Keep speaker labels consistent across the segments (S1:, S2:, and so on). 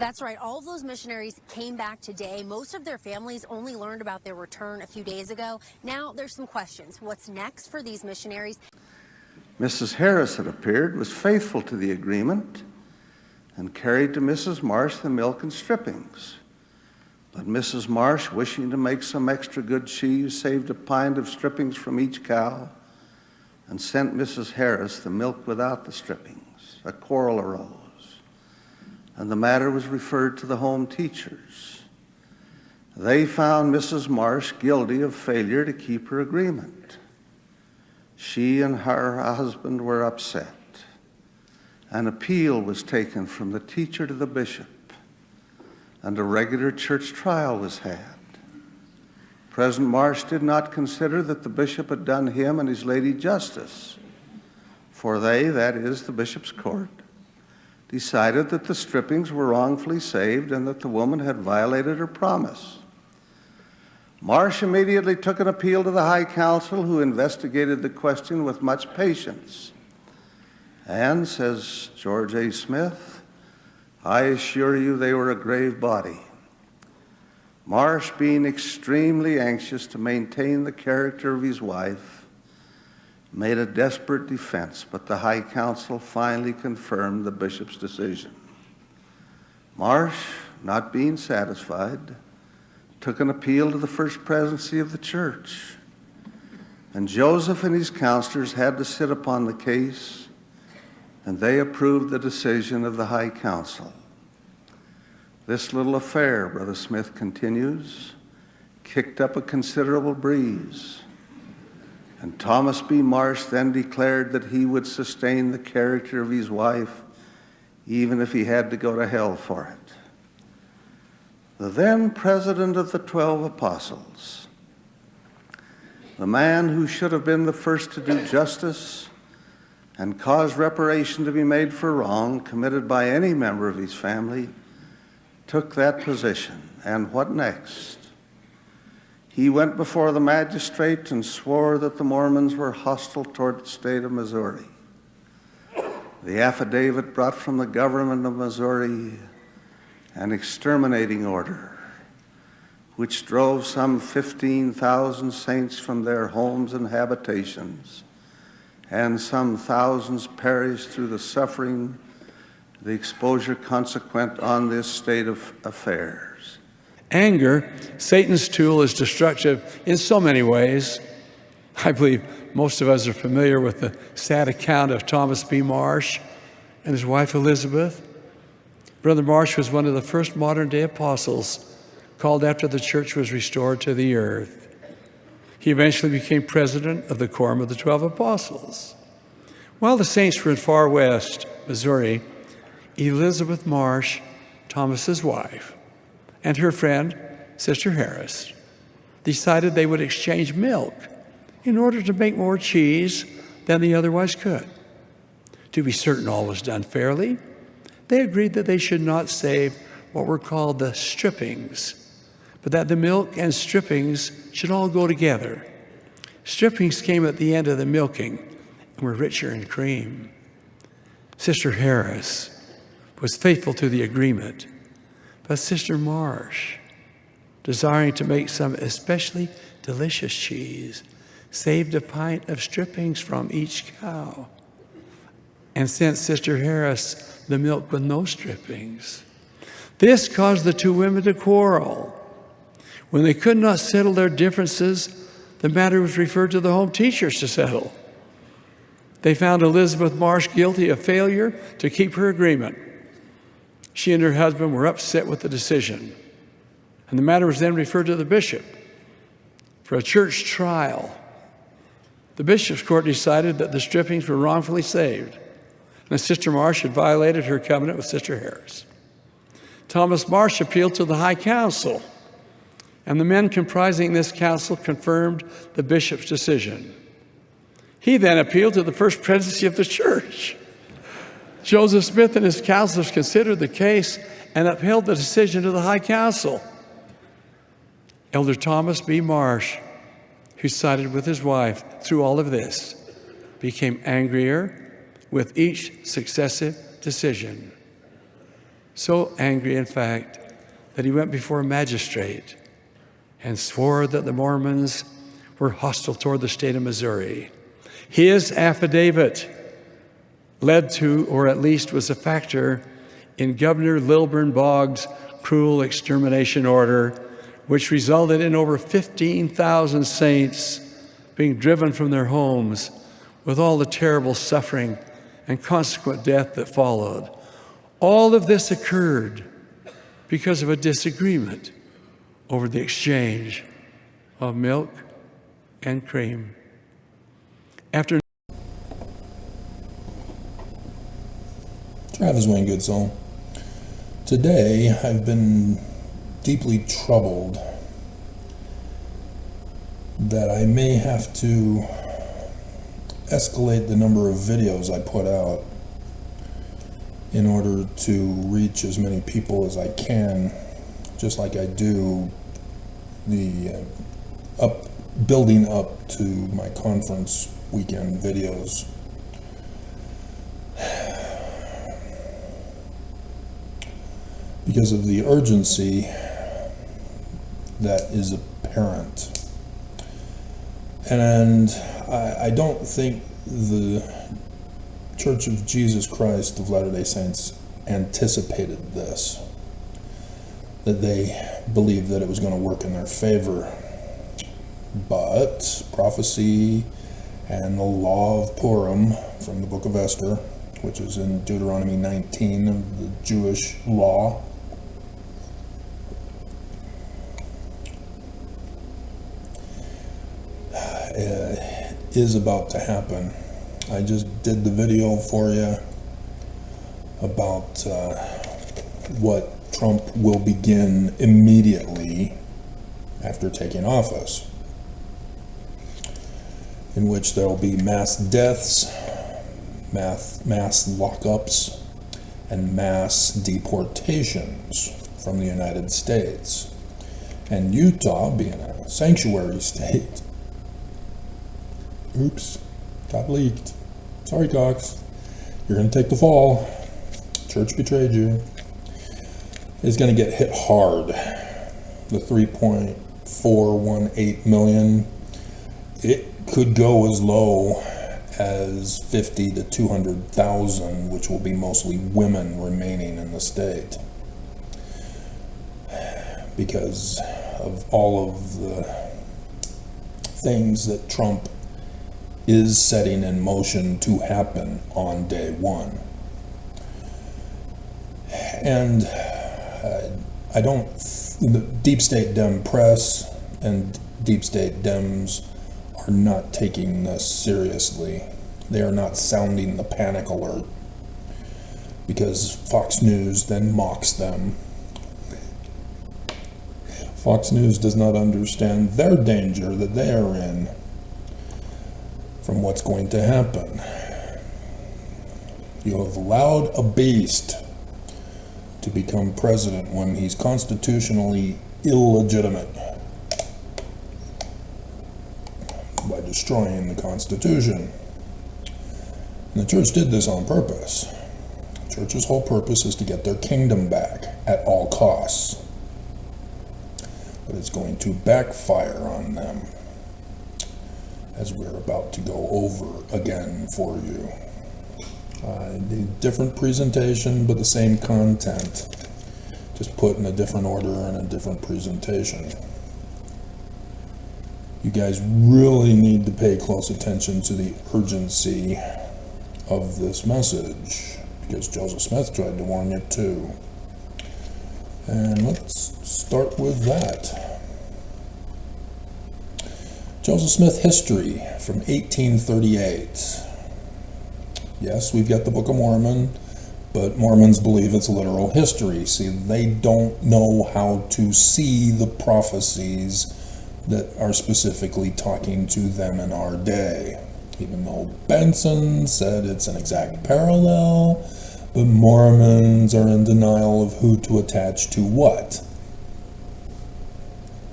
S1: That's right. All of those missionaries came back today. Most of their families only learned about their return a few days ago. Now there's some questions. What's next for these missionaries?
S2: Mrs. Harris, it appeared, was faithful to the agreement and carried to Mrs. Marsh the milk and strippings. But Mrs. Marsh, wishing to make some extra good cheese, saved a pint of strippings from each cow and sent Mrs. Harris the milk without the strippings. A quarrel arose, and the matter was referred to the home teachers. They found Mrs. Marsh guilty of failure to keep her agreement. She and her husband were upset. An appeal was taken from the teacher to the bishop, and a regular church trial was had. President Marsh did not consider that the bishop had done him and his lady justice, for they, that is, the bishop's court, decided that the strippings were wrongfully saved and that the woman had violated her promise. Marsh immediately took an appeal to the High Council, who investigated the question with much patience. And, says George A. Smith, I assure you they were a grave body. Marsh, being extremely anxious to maintain the character of his wife, made a desperate defense, but the High Council finally confirmed the bishop's decision. Marsh, not being satisfied, took an appeal to the First Presidency of the church, and Joseph and his counselors had to sit upon the case, and they approved the decision of the High Council. This little affair, Brother Smith continues, kicked up a considerable breeze, and Thomas B. Marsh then declared that he would sustain the character of his wife even if he had to go to hell for it. The then president of the 12 apostles, the man who should have been the first to do justice and cause reparation to be made for wrong committed by any member of his family, took that position. And what next? He went before the magistrate and swore that the Mormons were hostile toward the state of Missouri. The affidavit brought from the government of Missouri an exterminating order, which drove some 15,000 saints from their homes and habitations, and some thousands perished through the suffering, the exposure consequent on this state of affairs.
S3: Anger, Satan's tool, is destructive in so many ways. I believe most of us are familiar with the sad account of Thomas B. Marsh and his wife Elizabeth. Brother Marsh was one of the first modern-day apostles called after the church was restored to the earth. He eventually became president of the Quorum of the 12 Apostles. While the saints were in far west Missouri, Elizabeth Marsh, Thomas's wife, and her friend, Sister Harris, decided they would exchange milk in order to make more cheese than they otherwise could. To be certain all was done fairly, they agreed that they should not save what were called the strippings, but that the milk and strippings should all go together. Strippings came at the end of the milking and were richer in cream. Sister Harris was faithful to the agreement, but Sister Marsh, desiring to make some especially delicious cheese, saved a pint of strippings from each cow and sent Sister Harris the milk with no strippings. This caused the two women to quarrel. When they could not settle their differences, the matter was referred to the home teachers to settle. They found Elizabeth Marsh guilty of failure to keep her agreement. She and her husband were upset with the decision, and the matter was then referred to the bishop for a church trial. The bishop's court decided that the strippings were wrongfully saved, and Sister Marsh had violated her covenant with Sister Harris. Thomas Marsh appealed to the High Council, and the men comprising this council confirmed the bishop's decision. He then appealed to the First Presidency of the church. Joseph Smith and his counselors considered the case and upheld the decision of the High Council. Elder Thomas B. Marsh, who sided with his wife through all of this, became angrier with each successive decision. So angry, in fact, that he went before a magistrate and swore that the Mormons were hostile toward the state of Missouri. His affidavit led to, or at least was a factor, in Governor Lilburn Boggs' cruel extermination order, which resulted in over 15,000 saints being driven from their homes with all the terrible suffering and consequent death that followed. All of this occurred because of a disagreement over the exchange of milk and cream. After
S4: Travis Wayne Goodsoul. Today, I've been deeply troubled that I may have to escalate the number of videos I put out in order to reach as many people as I can, just like I do the building up to my conference weekend videos. Because of the urgency that is apparent. And I don't think the Church of Jesus Christ of Latter-day Saints anticipated this, that they believed that it was going to work in their favor. But prophecy and the law of Purim from the book of Esther, which is in Deuteronomy 19 of the Jewish law, is about to happen. I just did the video for you about what Trump will begin immediately after taking office, in which there will be mass deaths, mass lockups, and mass deportations from the United States. And Utah, being a sanctuary state, oops, got leaked. Sorry, Cox. You're going to take the fall. Church betrayed you. Is going to get hit hard. The 3.418 million, it could go as low as 50 to 200,000, which will be mostly women remaining in the state, because of all of the things that Trump is setting in motion to happen on day one. And the deep state Dem press and deep state Dems are not taking this seriously. They are not sounding the panic alert, because Fox News then mocks them. Fox News does not understand their danger that they are in from what's going to happen. You have allowed a beast to become president when he's constitutionally illegitimate by destroying the Constitution. And the church did this on purpose. The church's whole purpose is to get their kingdom back at all costs. But it's going to backfire on them, as we're about to go over again for you. A different presentation, but the same content, just put in a different order and a different presentation. You guys really need to pay close attention to the urgency of this message, because Joseph Smith tried to warn you too. And let's start with that. Joseph Smith history from 1838. Yes, we've got the Book of Mormon, but Mormons believe it's literal history. See, they don't know how to see the prophecies that are specifically talking to them in our day. Even though Benson said it's an exact parallel, but Mormons are in denial of who to attach to what.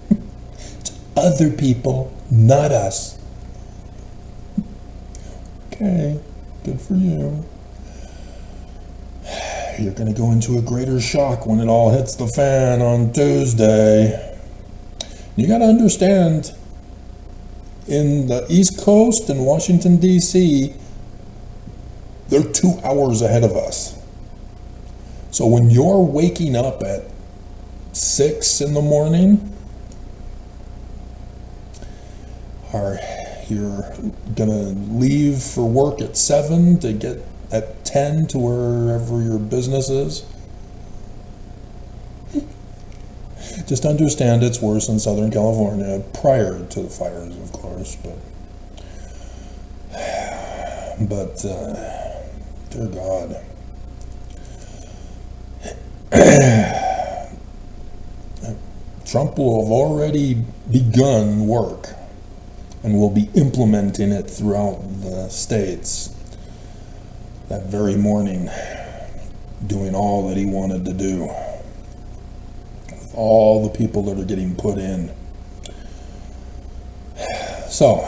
S4: To other people, not us. Okay, good for you. You're going to go into a greater shock when it all hits the fan on Tuesday. You got to understand, in the East Coast and Washington, D.C., they're 2 hours ahead of us. So when you're waking up at 6 in the morning, or you're gonna leave for work at 7 to get at 10 to wherever your business is, just understand it's worse in Southern California prior to the fires, of course, but dear God. Trump will have already begun work and will be implementing it throughout the states that very morning, doing all that he wanted to do. All the people that are getting put in. So,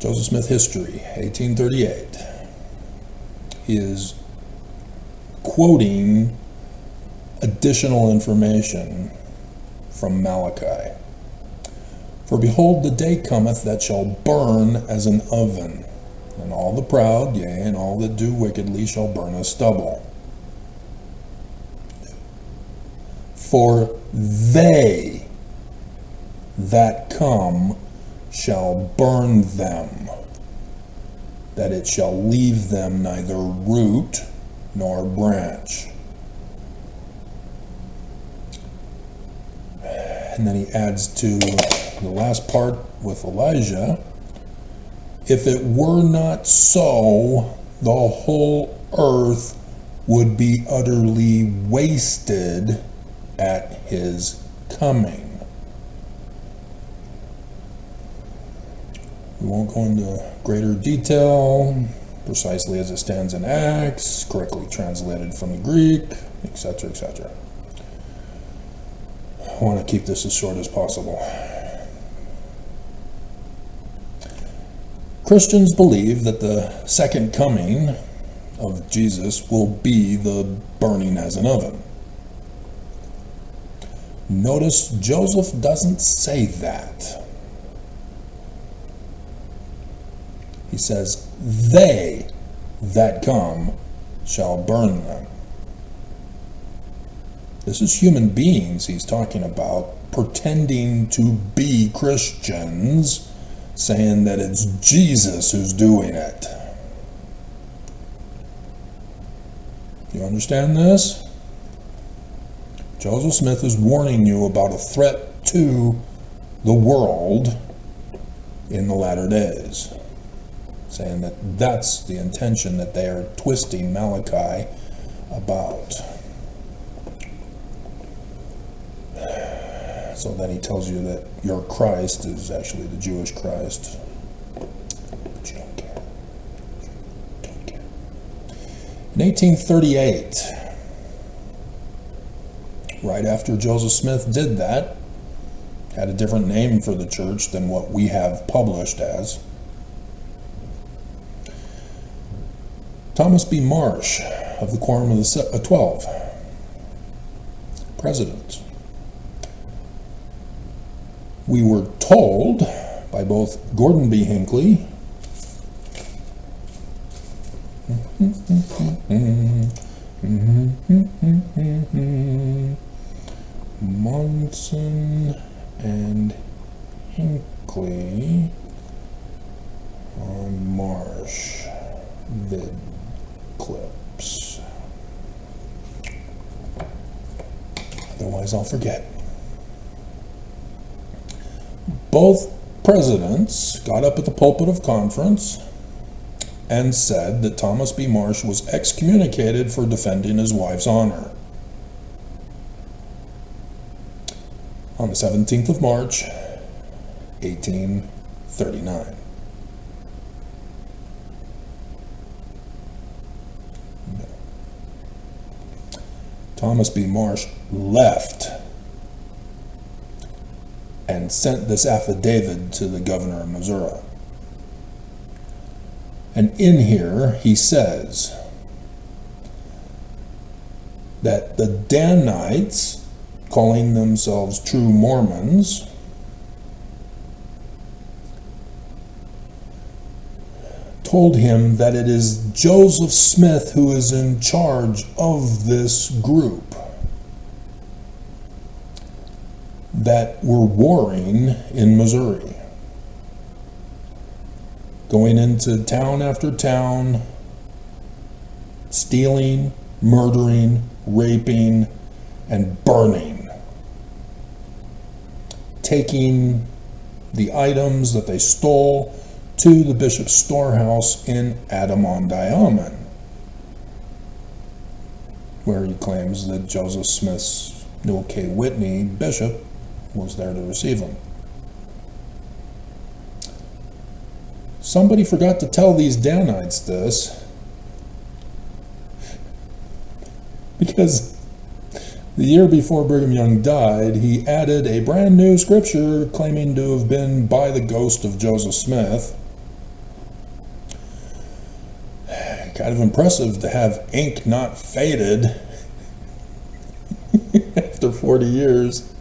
S4: Joseph Smith history, 1838. He is quoting additional information from Malachi. For behold, the day cometh that shall burn as an oven, and all the proud, yea, and all that do wickedly shall burn as stubble. For they that come shall burn them, that it shall leave them neither root nor branch. And then he adds to the last part with Elijah, if it were not so, the whole earth would be utterly wasted at his coming. We won't go into greater detail, precisely as it stands in Acts, correctly translated from the Greek, etc., etc. I want to keep this as short as possible. Christians believe that the second coming of Jesus will be the burning as an oven. Notice Joseph doesn't say that. He says, they that come shall burn them. This is human beings he's talking about, pretending to be Christians, saying that it's Jesus who's doing it. You understand this? Joseph Smith is warning you about a threat to the world in the latter days, saying that that's the intention that they are twisting Malachi about. So then he tells you that your Christ is actually the Jewish Christ. But you don't care. You don't care. In 1838, right after Joseph Smith did that, had a different name for the church than what we have published as, Thomas B. Marsh of the Quorum of the 12, president. We were told by both Gordon B. Hinckley Monson and Hinckley on Marsh vid clips. Otherwise I'll forget. Both presidents got up at the pulpit of conference and said that Thomas B. Marsh was excommunicated for defending his wife's honor. On the 17th of March, 1839. No. Thomas B. Marsh left and sent this affidavit to the governor of Missouri. And in here, he says that the Danites, calling themselves true Mormons, told him that it is Joseph Smith who is in charge of this group that were warring in Missouri, going into town after town, stealing, murdering, raping, and burning, taking the items that they stole to the bishop's storehouse in Adam-on-Diamond, where he claims that Joseph Smith's Newell K. Whitney bishop was there to receive him. Somebody forgot to tell these Danites this, because the year before Brigham Young died, he added a brand new scripture claiming to have been by the ghost of Joseph Smith. Kind of impressive to have ink not faded after 40 years,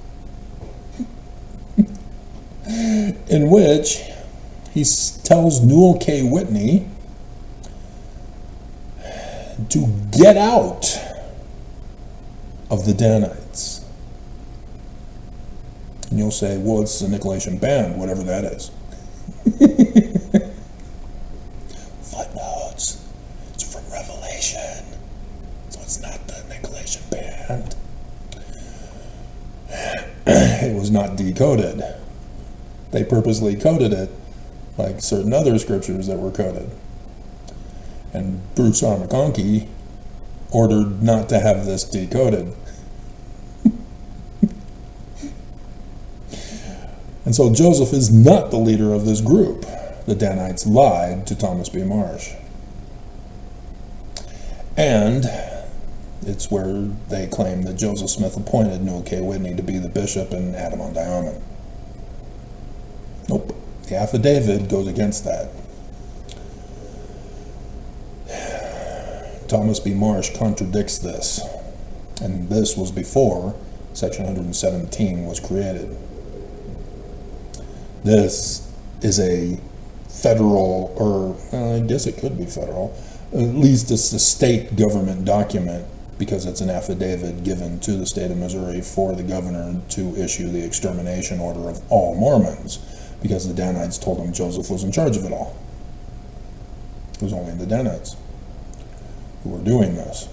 S4: in which he tells Newell K. Whitney to get out of the Danites. And you'll say, well, it's the Nicolaitan band, whatever that is. Footnotes. It's from Revelation. So it's not the Nicolaitan band. It was not decoded. They purposely coded it like certain other scriptures that were coded. And Bruce R. McConkie ordered not to have this decoded. And so Joseph is not the leader of this group. The Danites lied to Thomas B. Marsh. And it's where they claim that Joseph Smith appointed Newell K. Whitney to be the bishop in Adam-on-Diamond. Nope. The affidavit goes against that. Thomas B. Marsh contradicts this. And this was before Section 117 was created. This is a federal, or well, I guess it could be federal, at least it's a state government document, because it's an affidavit given to the state of Missouri for the governor to issue the extermination order of all Mormons, because the Danites told him Joseph was in charge of it all. It was only the Danites who were doing this.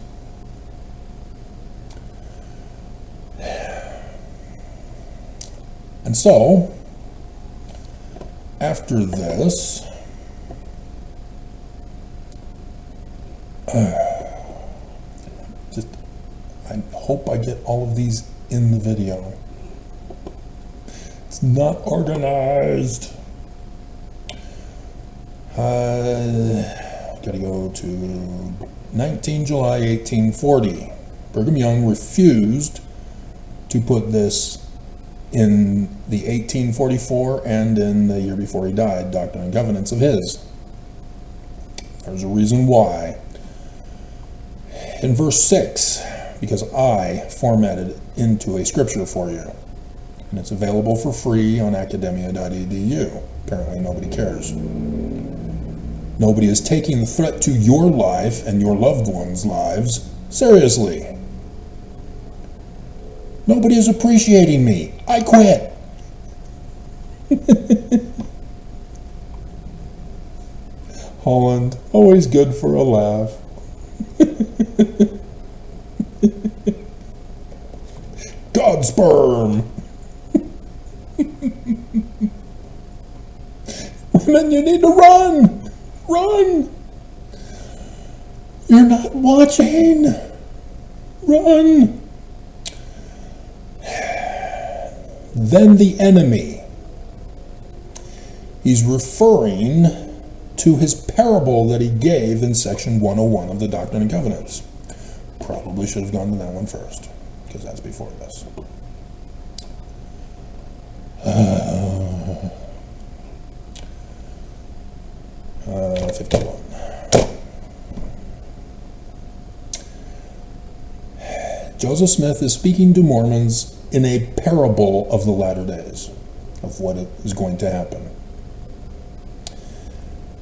S4: And so, after this, I hope I get all of these in the video. It's not organized. Gotta go to 19 July 1840. Brigham Young refused to put this in the 1844 and in the year before he died, Doctrine and Covenants of his. There's a reason why. In verse 6, because I formatted it into a scripture for you, and it's available for free on academia.edu. Apparently nobody cares. Nobody is taking the threat to your life and your loved ones' lives seriously. Nobody is appreciating me. I quit. Holland, always good for a laugh. God sperm. Women, you need to run. Run. You're not watching. Run. Then the enemy. He's referring to his parable that he gave in section 101 of the Doctrine and Covenants. Probably should have gone to that one first, because that's before this. 51. Joseph Smith is speaking to Mormons in a parable of the latter days, of what is going to happen.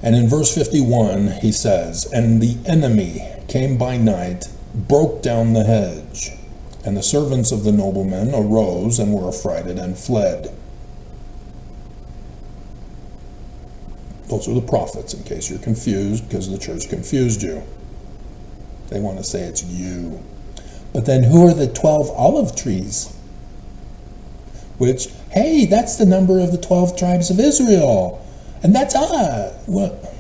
S4: And in verse 51, he says, "And the enemy came by night, broke down the hedge, and the servants of the noblemen arose and were affrighted and fled." Those are the prophets, in case you're confused, because the church confused you. They want to say it's you. But then who are the 12 olive trees? Which, hey, that's the number of the 12 tribes of Israel. And that's us. What?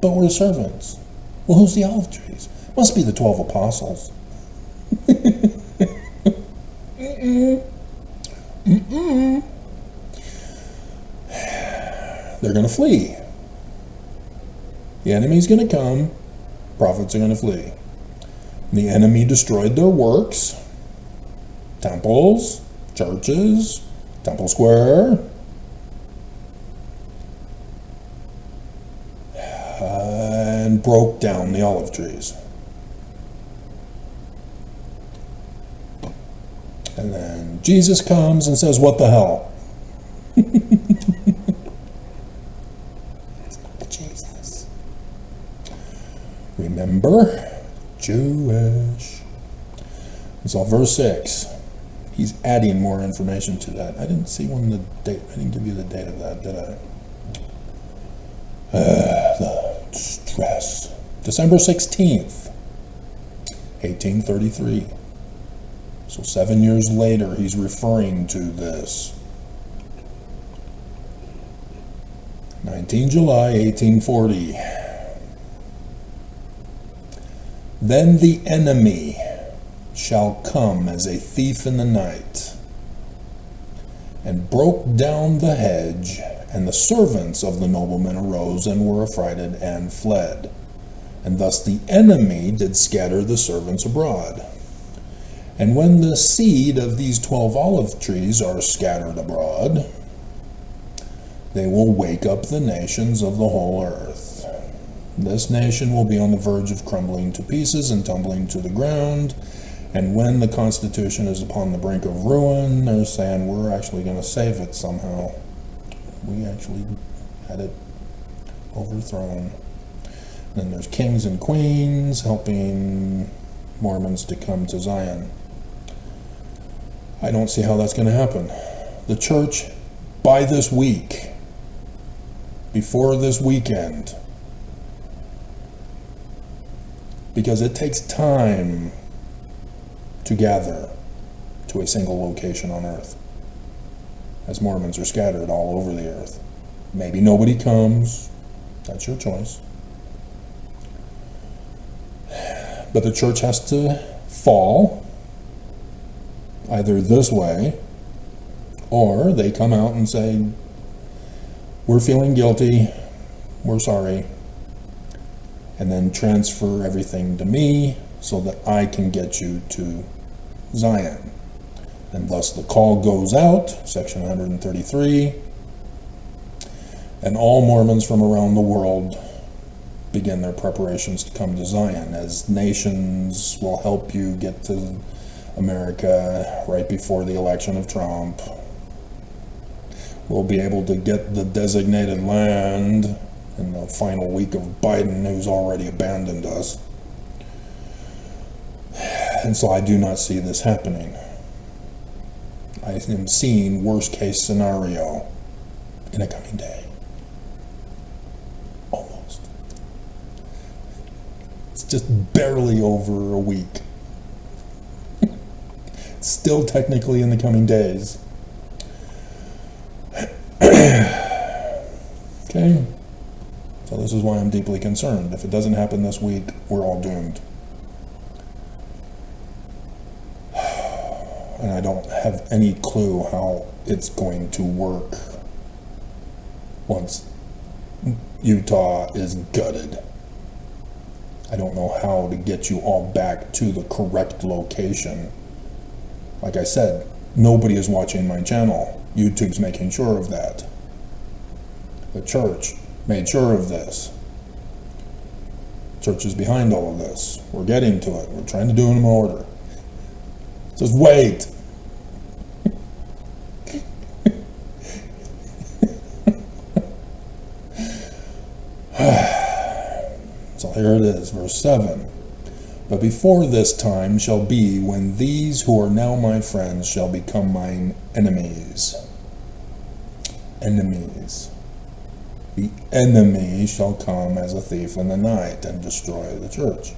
S4: But we're servants. Well, who's the olive trees? Must be the 12 apostles. They're going to flee. The enemy's going to come. Prophets are going to flee. The enemy destroyed their works, temples, churches, Temple Square, and broke down the olive trees. And then Jesus comes and says, "What the hell?" It's not Jesus. Remember? Jewish. So verse 6, he's adding more information to that. I didn't see when the date, I didn't give you the date of that, did I? The stress. December 16th, 1833. So 7 years later, he's referring to this. 19 July, 1840. "Then the enemy shall come as a thief in the night, and broke down the hedge, and the servants of the noblemen arose and were affrighted and fled. And thus the enemy did scatter the servants abroad. And when the seed of these 12 olive trees are scattered abroad, they will wake up the nations of the whole earth. This nation will be on the verge of crumbling to pieces and tumbling to the ground. And when the Constitution is upon the brink of ruin, they're saying we're actually going to save it somehow. We actually had it overthrown." Then there's kings and queens helping Mormons to come to Zion. I don't see how that's going to happen. The church, by this week, before this weekend, because it takes time to gather to a single location on earth, as Mormons are scattered all over the earth. Maybe nobody comes. That's your choice. But the church has to fall either this way, or they come out and say, "We're feeling guilty, we're sorry," and then transfer everything to me so that I can get you to Zion. And thus the call goes out, section 133, and all Mormons from around the world begin their preparations to come to Zion, as nations will help you get to America right before the election of Trump. We'll be able to get the designated land in the final week of Biden, who's already abandoned us. And so I do not see this happening. I am seeing worst case scenario in a coming day. Almost. It's just barely over a week. It's still technically in the coming days. Okay? So this is why I'm deeply concerned. If it doesn't happen this week, we're all doomed. And I don't have any clue how it's going to work once Utah is gutted. I don't know how to get you all back to the correct location. Like I said, nobody is watching my channel. YouTube's making sure of that. The church made sure of this. Church is behind all of this. We're getting to it. We're trying to do it in order. Just wait. So here it is, verse 7. But before this time shall be when these who are now my friends shall become mine enemies. Enemies. The enemy shall come as a thief in the night and destroy the church.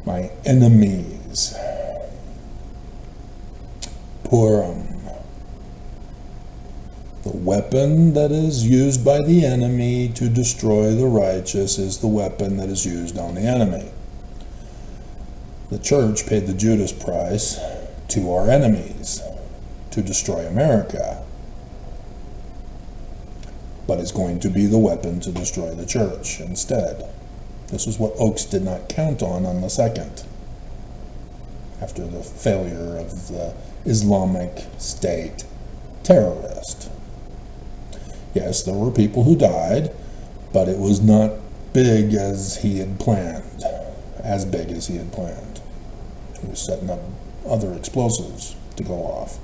S4: My enemies. Purim. The weapon that is used by the enemy to destroy the righteous is the weapon that is used on the enemy. The church paid the Judas price to our enemies to destroy America, but it's going to be the weapon to destroy the church instead. This is what Oakes did not count on the 2nd, after the failure of the Islamic State terrorist. Yes, there were people who died, but it was not big as he had planned, as big as he had planned. He was setting up other explosives to go off.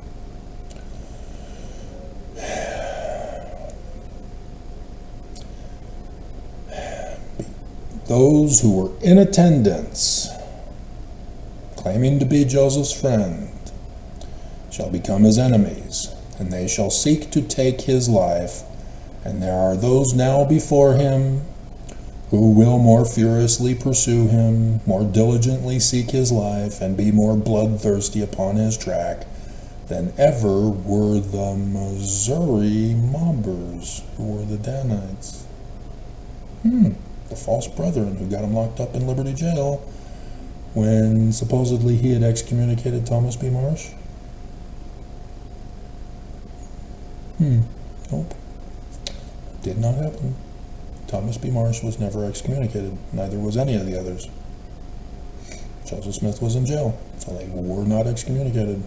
S4: Those who were in attendance, claiming to be Joseph's friend, shall become his enemies, and they shall seek to take his life. And there are those now before him who will more furiously pursue him, more diligently seek his life, and be more bloodthirsty upon his track than ever were the Missouri mobbers, who were the Danites. The false brethren who got him locked up in Liberty Jail when supposedly he had excommunicated Thomas B. Marsh. Nope. Did not happen. Thomas B. Marsh was never excommunicated. Neither was any of the others. Joseph Smith was in jail, so they were not excommunicated.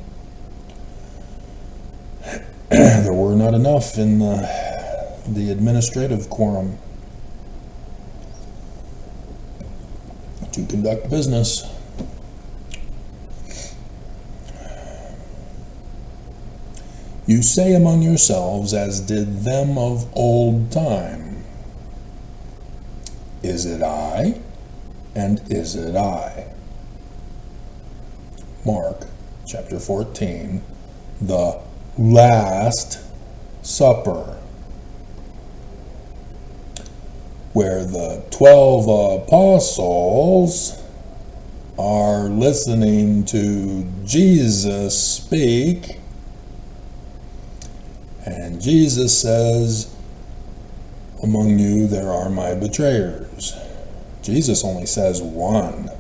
S4: There were not enough in the administrative quorum to conduct business. You say among yourselves, as did them of old time, is it I, and is it I? Mark chapter 14, the Last Supper, where the 12 apostles are listening to Jesus speak, and Jesus says, among you there are my betrayers. Jesus only says one.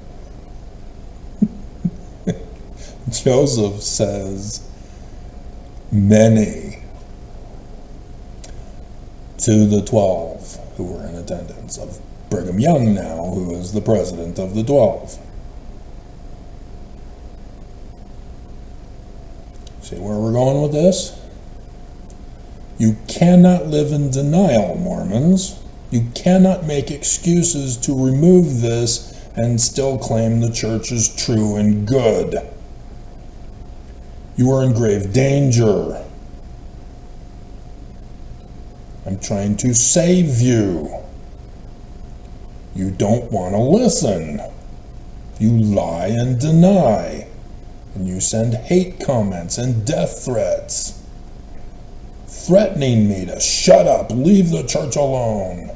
S4: Joseph says many to the 12 who were in attendance, of Brigham Young now, who is the president of the 12. See where we're going with this? You cannot live in denial, Mormons. You cannot make excuses to remove this and still claim the church is true and good. You are in grave danger. I'm trying to save you. You don't want to listen. You lie and deny. And you send hate comments and death threats, threatening me to shut up, leave the church alone.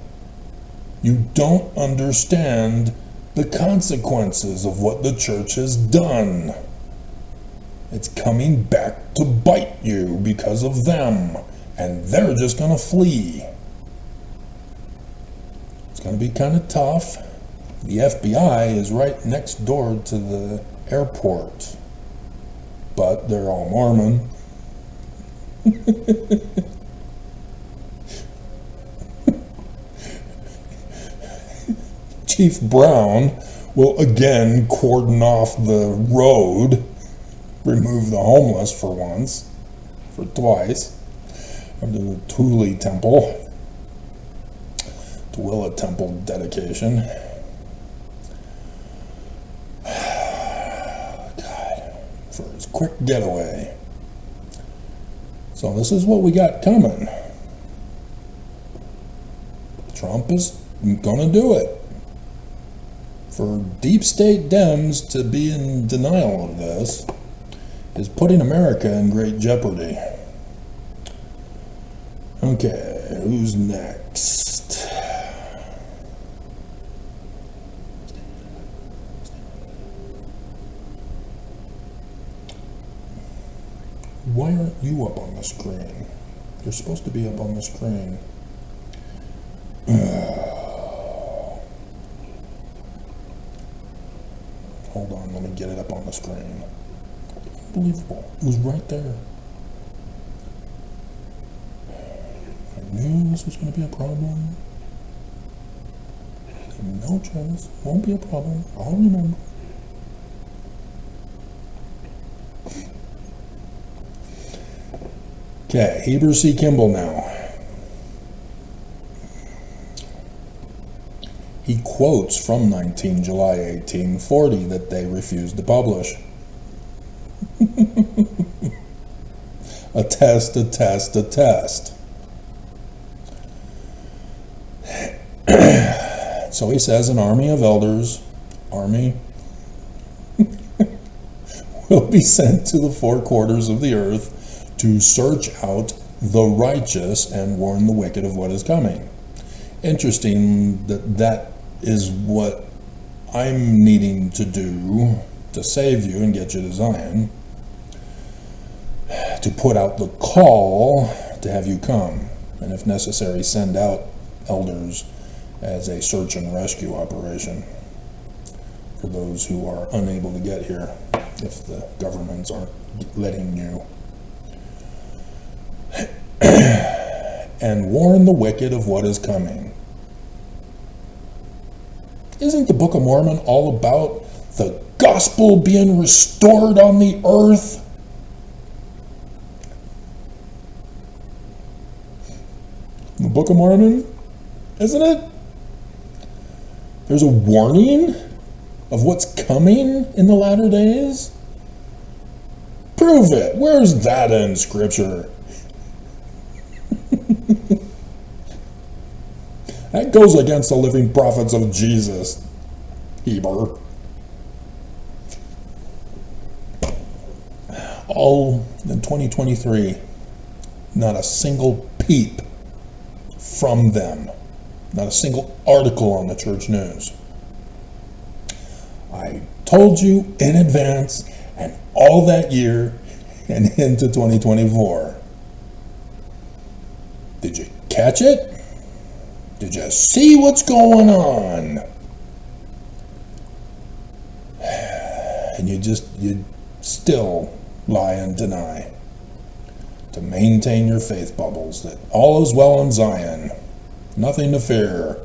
S4: You don't understand the consequences of what the church has done. It's coming back to bite you because of them, and they're just going to flee. It's going to be kind of tough. The FBI is right next door to the airport, but they're all Mormon. Chief Brown will again cordon off the road, remove the homeless for once, for twice, after the Thule Temple, Twilla Temple dedication. God. quick getaway. So this is what we got coming. Trump is gonna do it. For deep state Dems to be in denial of this is putting America in great jeopardy. Okay, who's next? Why aren't you up on the screen? You're supposed to be up on the screen. Hold on, let me get it up on the screen. Unbelievable. It was right there. I knew this was going to be a problem. No, Travis, won't be a problem. I'll remember. Okay, Heber C. Kimball now. He quotes from 19 July 1840 that they refused to publish. Attest, attest, attest. So he says an army of elders, will be sent to the four quarters of the earth to search out the righteous and warn the wicked of what is coming. Interesting that that is what I'm needing to do to save you and get you to Zion, to put out the call to have you come, and if necessary send out elders as a search and rescue operation for those who are unable to get here if the governments aren't letting you. And warn the wicked of what is coming. Isn't the Book of Mormon all about the gospel being restored on the earth? The Book of Mormon, isn't it? There's a warning of what's coming in the latter days. Prove it. Where's that in Scripture? That goes against the living prophets of Jesus, Heber. All in 2023, not a single peep from them. Not a single article on the church news. I told you in advance, and all that year, and into 2024. Did you catch it? Did you see what's going on? And you still lie and deny to maintain your faith bubbles that all is well in Zion, nothing to fear.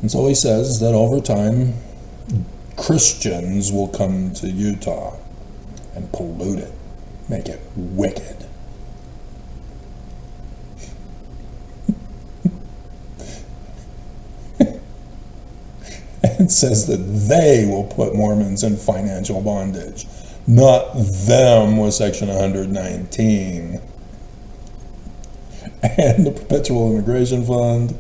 S4: And so he says that over time, Christians will come to Utah and pollute it, make it wicked. It says that they will put Mormons in financial bondage, not them with Section 119 and the Perpetual Immigration Fund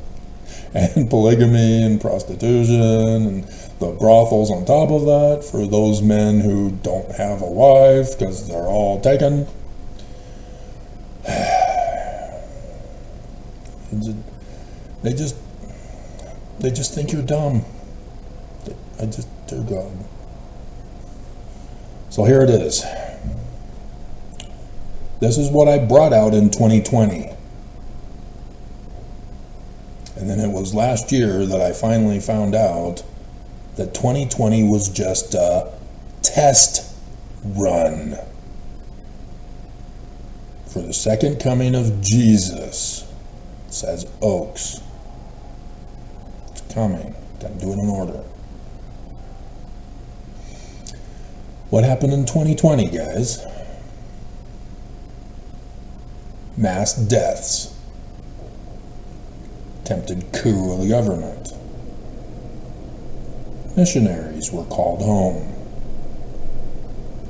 S4: and polygamy and prostitution and the brothels on top of that for those men who don't have a wife because they're all taken. They just think you're dumb. Dear God. So here it is. This is what I brought out in 2020. And then it was last year that I finally found out that 2020 was just a test run for the second coming of Jesus. It says Oaks. It's coming. Got to do it in order. What happened in 2020, guys? Mass deaths. Attempted coup of the government. missionaries were called home.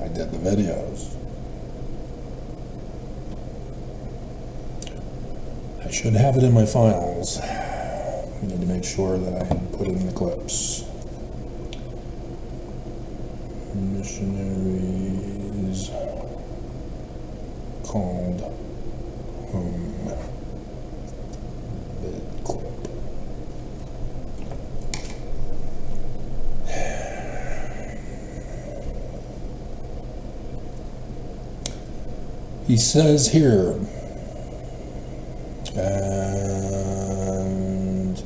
S4: I did the videos. I should have it in my files. I need to make sure that I put it in the clips. Missionaries called home. Vid clip. He says here, and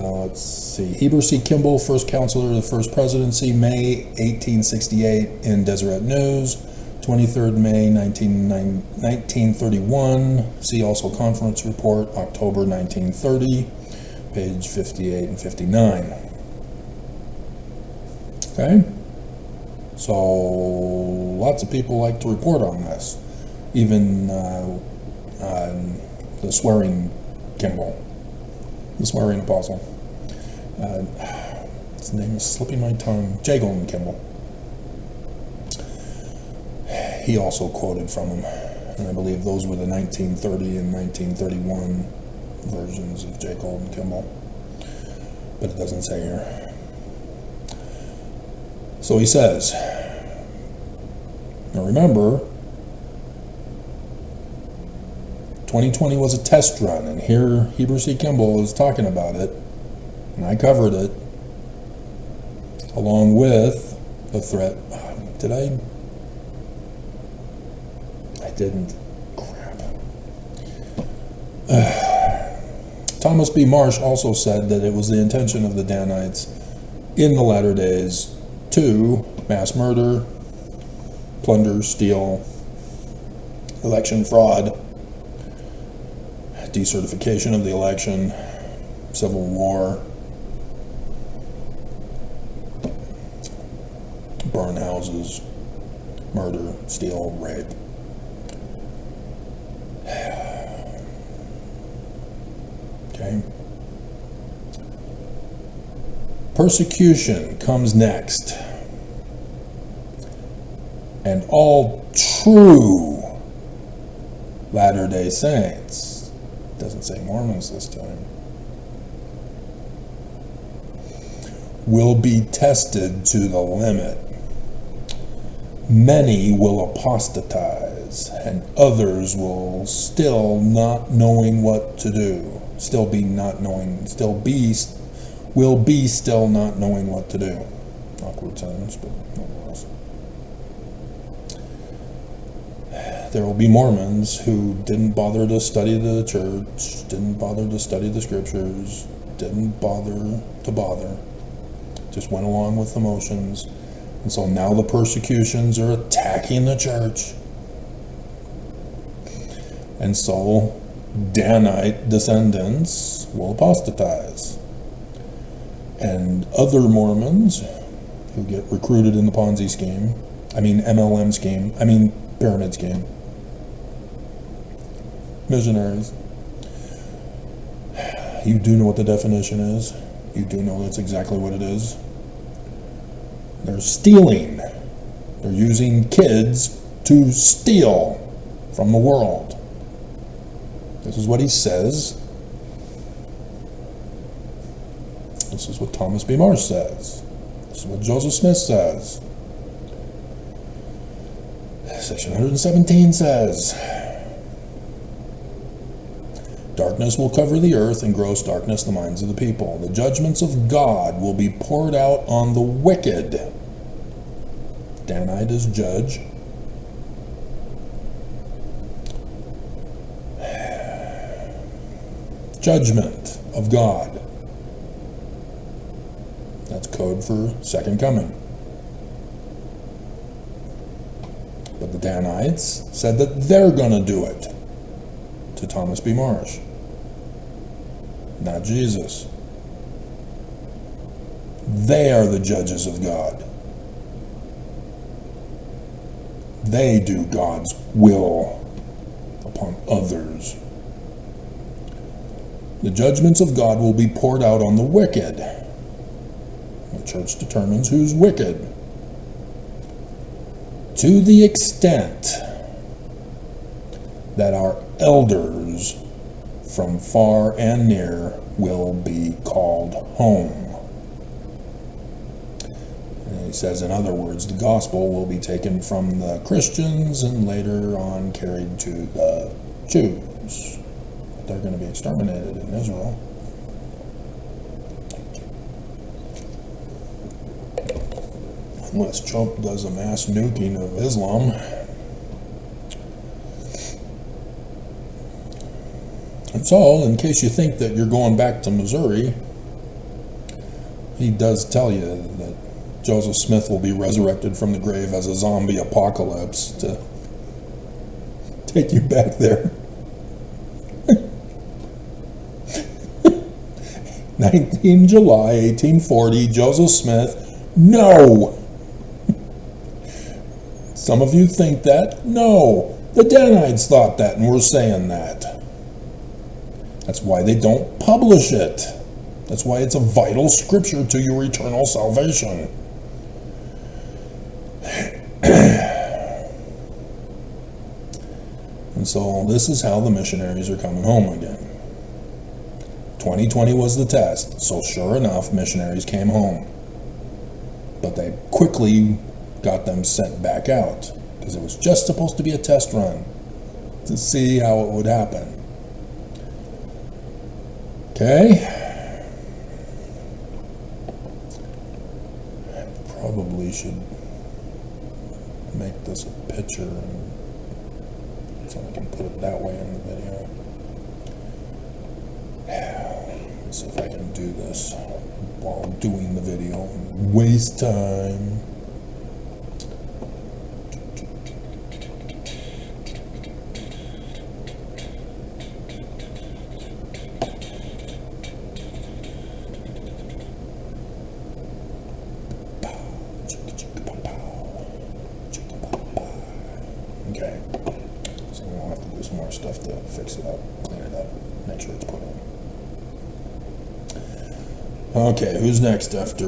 S4: let's see, Heber C. Kimball, first counselor of the First Presidency, May 1868 in Deseret News, 23rd May 1931. See also conference report, October 1930, page 58 and 59. Okay? So, lots of people like to report on this. Even the swearing Kimball, the swearing apostle. His name is slipping my tongue. Jaglin Kimball. He also quoted from him, and I believe those were the 1930 and 1931 versions of J. Golden Kimball, but it doesn't say here. So he says, now remember, 2020 was a test run, and here Heber C. Kimball is talking about it, and I covered it, along with the threat. Did I? I didn't. Crap. Thomas B. Marsh also said that it was the intention of the Danites in the latter days to mass murder, plunder, steal, election fraud, decertification of the election, civil war, burn houses, murder, steal, rape. Okay. Persecution comes next. And all true Latter-day Saints, doesn't say Mormons this time, will be tested to the limit. Many will apostatize, and others will still not knowing what to do. Will be still not knowing what to do. Awkward sentence, but nonetheless. There will be Mormons who didn't bother to study the church, didn't bother to study the scriptures, didn't bother, just went along with the motions. And so now the persecutions are attacking the church. And so Danite descendants will apostatize. And other Mormons who get recruited in the Ponzi scheme, MLM scheme, pyramid scheme, missionaries. You do know what the definition is. You do know that's exactly what it is. They're stealing. They're using kids to steal from the world. This is what he says. This is what Thomas B. Marsh says. This is what Joseph Smith says. Section 117 says, darkness will cover the earth, and gross darkness the minds of the people. The judgments of God will be poured out on the wicked. Danite is judge. Judgment of God. That's code for second coming. But the Danites said that they're going to do it to Thomas B. Marsh, not Jesus. They are the judges of God. They do God's will upon others. The judgments of God will be poured out on the wicked, which church determines who's wicked. To the extent that our elders from far and near will be called home. And he says, in other words, the gospel will be taken from the Christians and later on carried to the Jews. They're going to be exterminated in Israel. Unless Trump does a mass nuking of Islam. And so, in case you think that you're going back to Missouri, he does tell you that Joseph Smith will be resurrected from the grave as a zombie apocalypse to take you back there. 19 July 1840, Joseph Smith, no! Some of you think that? No! The Danites thought that and were saying that. That's why they don't publish it. That's why it's a vital scripture to your eternal salvation. And so this is how the missionaries are coming home again. 2020 was the test, so sure enough, missionaries came home. But they quickly got them sent back out, because it was just supposed to be a test run to see how it would happen. Okay? Probably should make this a picture so I can put it that way in the video. Let's see if I can do this while doing the video. Waste time. Okay, so we'll have to do some more stuff to fix it up, clean it up, make sure it's put in. Okay, who's next after?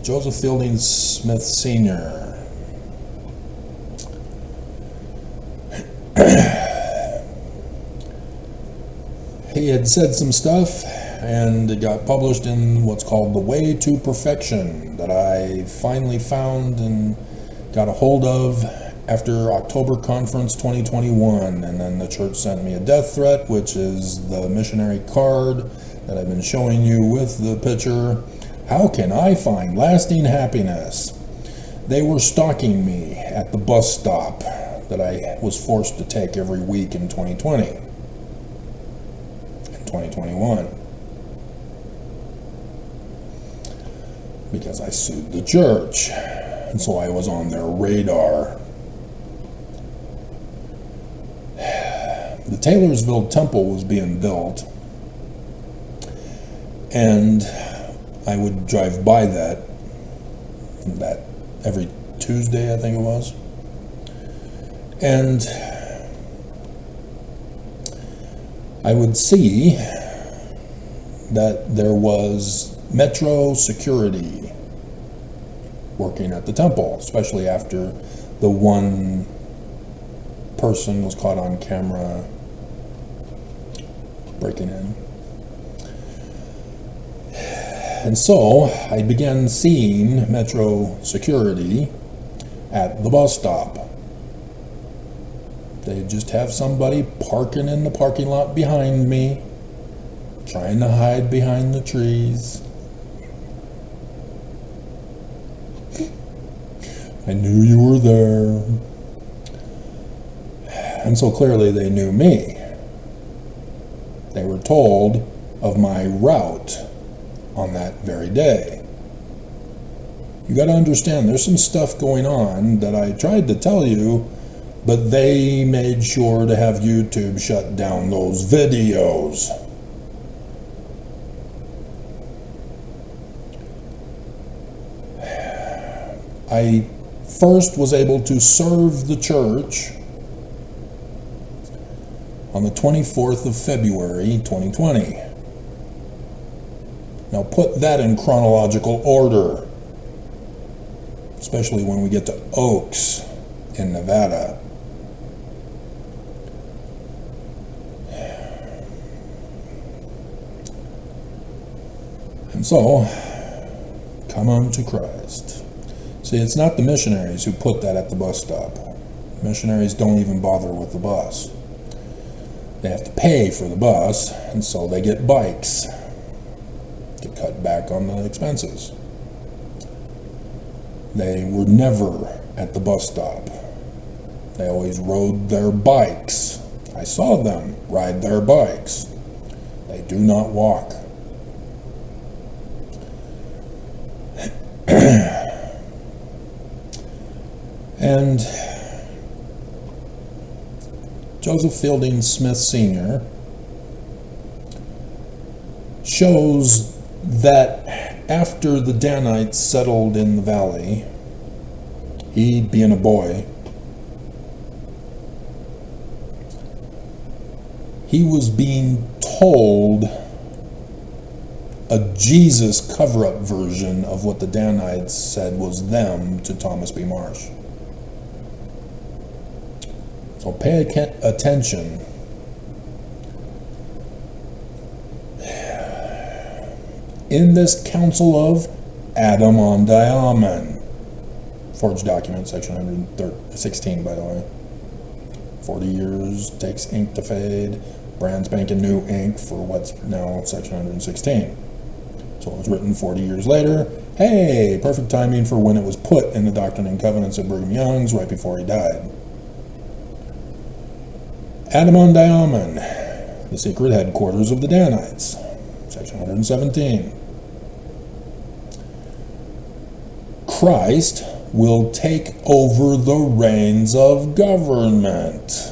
S4: Joseph Fielding Smith Sr. He had said some stuff, and it got published in what's called The Way to Perfection, that I finally found and got a hold of after October Conference 2021. And then the church sent me a death threat, which is the missionary card that I've been showing you with the picture. How can I find lasting happiness? They were stalking me at the bus stop that I was forced to take every week in 2020 and 2021. Because I sued the church, and so I was on their radar. The Taylorsville Temple was being built, and I would drive by that every Tuesday, I think it was, and I would see that there was Metro security working at the temple, especially after the one person was caught on camera breaking in. And so I began seeing Metro security at the bus stop. They'd just have somebody parking in the parking lot behind me, trying to hide behind the trees. I knew you were there. And so clearly they knew me. They were told of my route on that very day. You got to understand, there's some stuff going on that I tried to tell you, but they made sure to have YouTube shut down those videos. I first was able to serve the church on the 24th of February, 2020. Now put that in chronological order, especially when we get to Oaks in Nevada. And so, come unto Christ. See, it's not the missionaries who put that at the bus stop. Missionaries don't even bother with the bus. They have to pay for the bus, and so they get bikes to cut back on the expenses. They were never at the bus stop. They always rode their bikes. I saw them ride their bikes. They do not walk. And Joseph Fielding Smith Sr. shows that after the Danites settled in the valley, he, being a boy, he was being told a Jesus cover-up version of what the Danites said was them to Thomas B. Marsh. So pay attention. In this Council of Adam on Diamond, forged document, section 116, by the way. 40 years takes ink to fade, brand spanking new ink for what's now section 116. So it was written 40 years later. Hey, perfect timing for when it was put in the Doctrine and Covenants of Brigham Young's right before he died. Adam on Diamond, the secret headquarters of the Danites, section 117. Christ will take over the reins of government.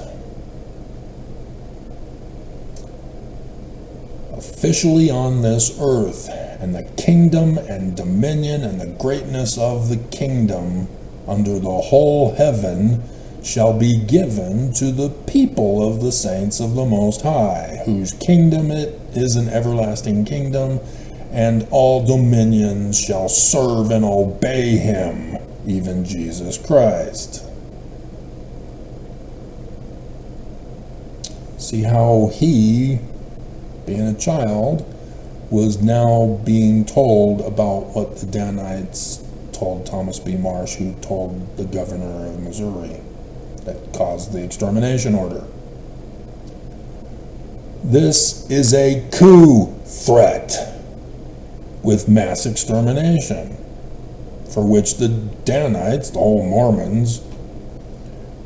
S4: Officially on this earth, and the kingdom and dominion and the greatness of the kingdom under the whole heaven shall be given to the people of the saints of the Most High, whose kingdom it is an everlasting kingdom, and all dominions shall serve and obey him, even Jesus Christ. See how he, being a child, was now being told about what the Danites told Thomas B. Marsh, who told the governor of Missouri, that caused the extermination order. This is a coup threat with mass extermination, for which the Danites, the whole Mormons,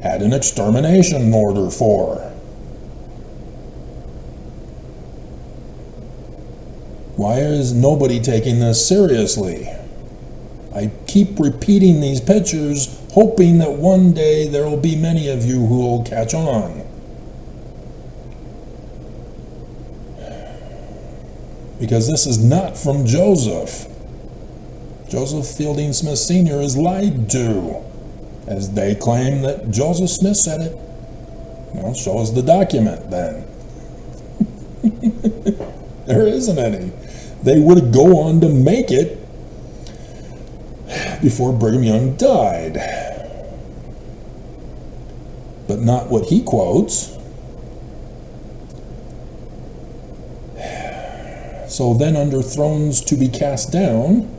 S4: had an extermination order for. Why is nobody taking this seriously? I keep repeating these pictures, hoping that one day there will be many of you who will catch on. Because this is not from Joseph. Joseph Fielding Smith Sr. is lied to, as they claim that Joseph Smith said it. Well, show us the document then. There isn't any. They would go on to make it before Brigham Young died. But not what he quotes. So then under thrones to be cast down,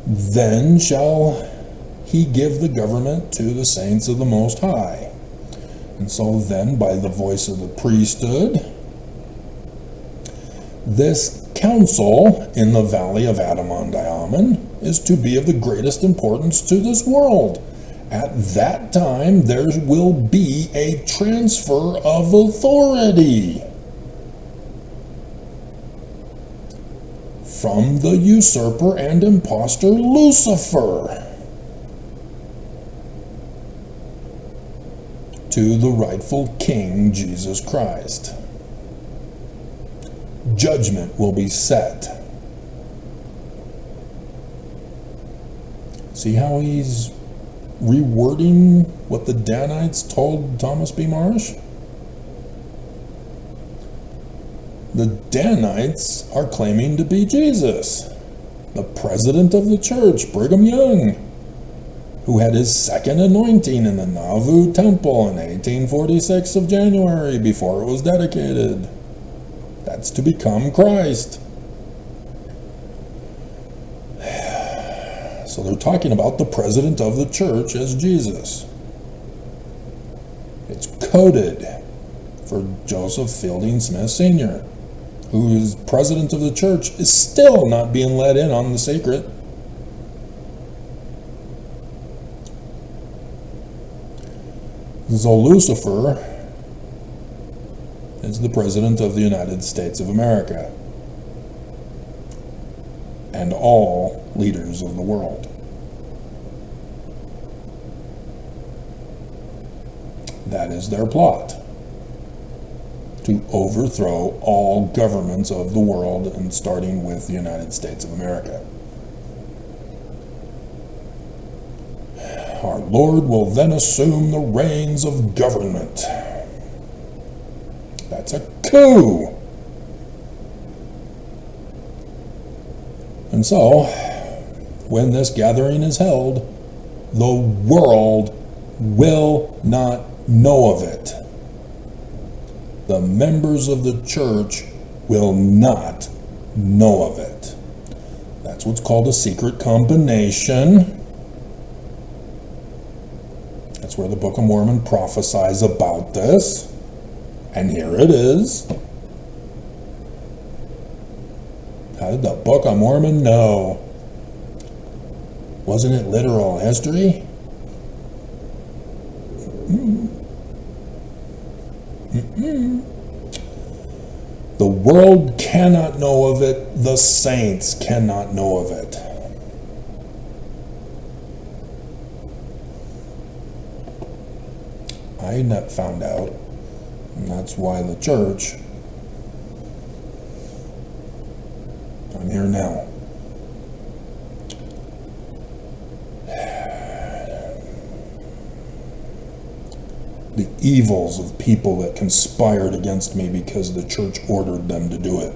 S4: then shall he give the government to the saints of the Most High. And so then by the voice of the priesthood, this council in the valley of Adam on Diamond is to be of the greatest importance to this world. At that time, there will be a transfer of authority from the usurper and impostor Lucifer to the rightful King Jesus Christ. Judgment will be set. See how he's rewording what the Danites told Thomas B. Marsh? The Danites are claiming to be Jesus, the president of the church, Brigham Young, who had his second anointing in the Nauvoo Temple in 1846 of January before it was dedicated. That's to become Christ. So they're talking about the president of the church as Jesus. It's coded for Joseph Fielding Smith Sr., who is president of the church, is still not being let in on the secret. So Lucifer is the president of the United States of America and all leaders of the world. That is their plot, to overthrow all governments of the world, and starting with the United States of America. Our Lord will then assume the reins of government. That's a coup. And so, when this gathering is held, the world will not know of it. The members of the church will not know of it. That's what's called a secret combination. That's where the Book of Mormon prophesies about this. And here it is. How did the Book of Mormon know? Wasn't it literal history? The world cannot know of it. The saints cannot know of it. I found out, and that's why the church, I'm here now. The evils of people that conspired against me because the church ordered them to do it.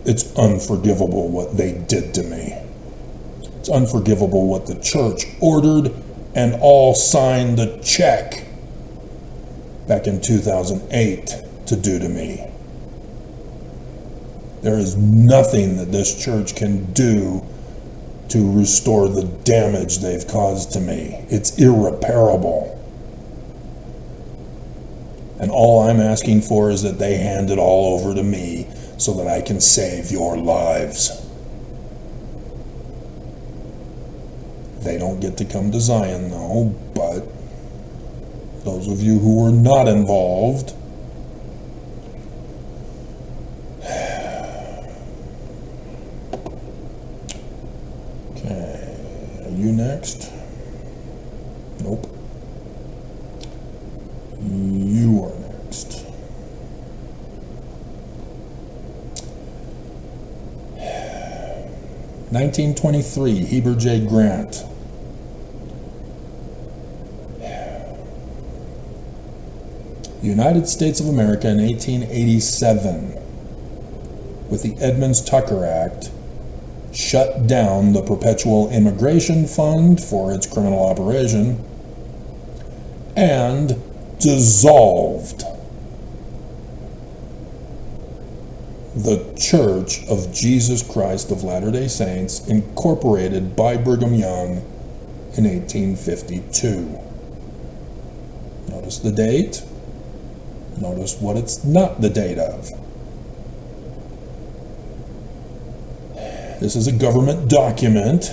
S4: It's unforgivable what they did to me. It's unforgivable what the church ordered and all signed the check back in 2008 to do to me. There is nothing that this church can do to restore the damage they've caused to me. It's irreparable. And all I'm asking for is that they hand it all over to me so that I can save your lives. They don't get to come to Zion though, but those of you who were not involved, you next? Nope. You are next. (1923) Heber J. Grant. United States of America in 1887, with the Edmunds-Tucker Act, shut down the Perpetual Immigration Fund for its criminal operation, and dissolved the Church of Jesus Christ of Latter-day Saints, incorporated by Brigham Young in 1852. Notice the date. Notice what it's not the date of. This is a government document,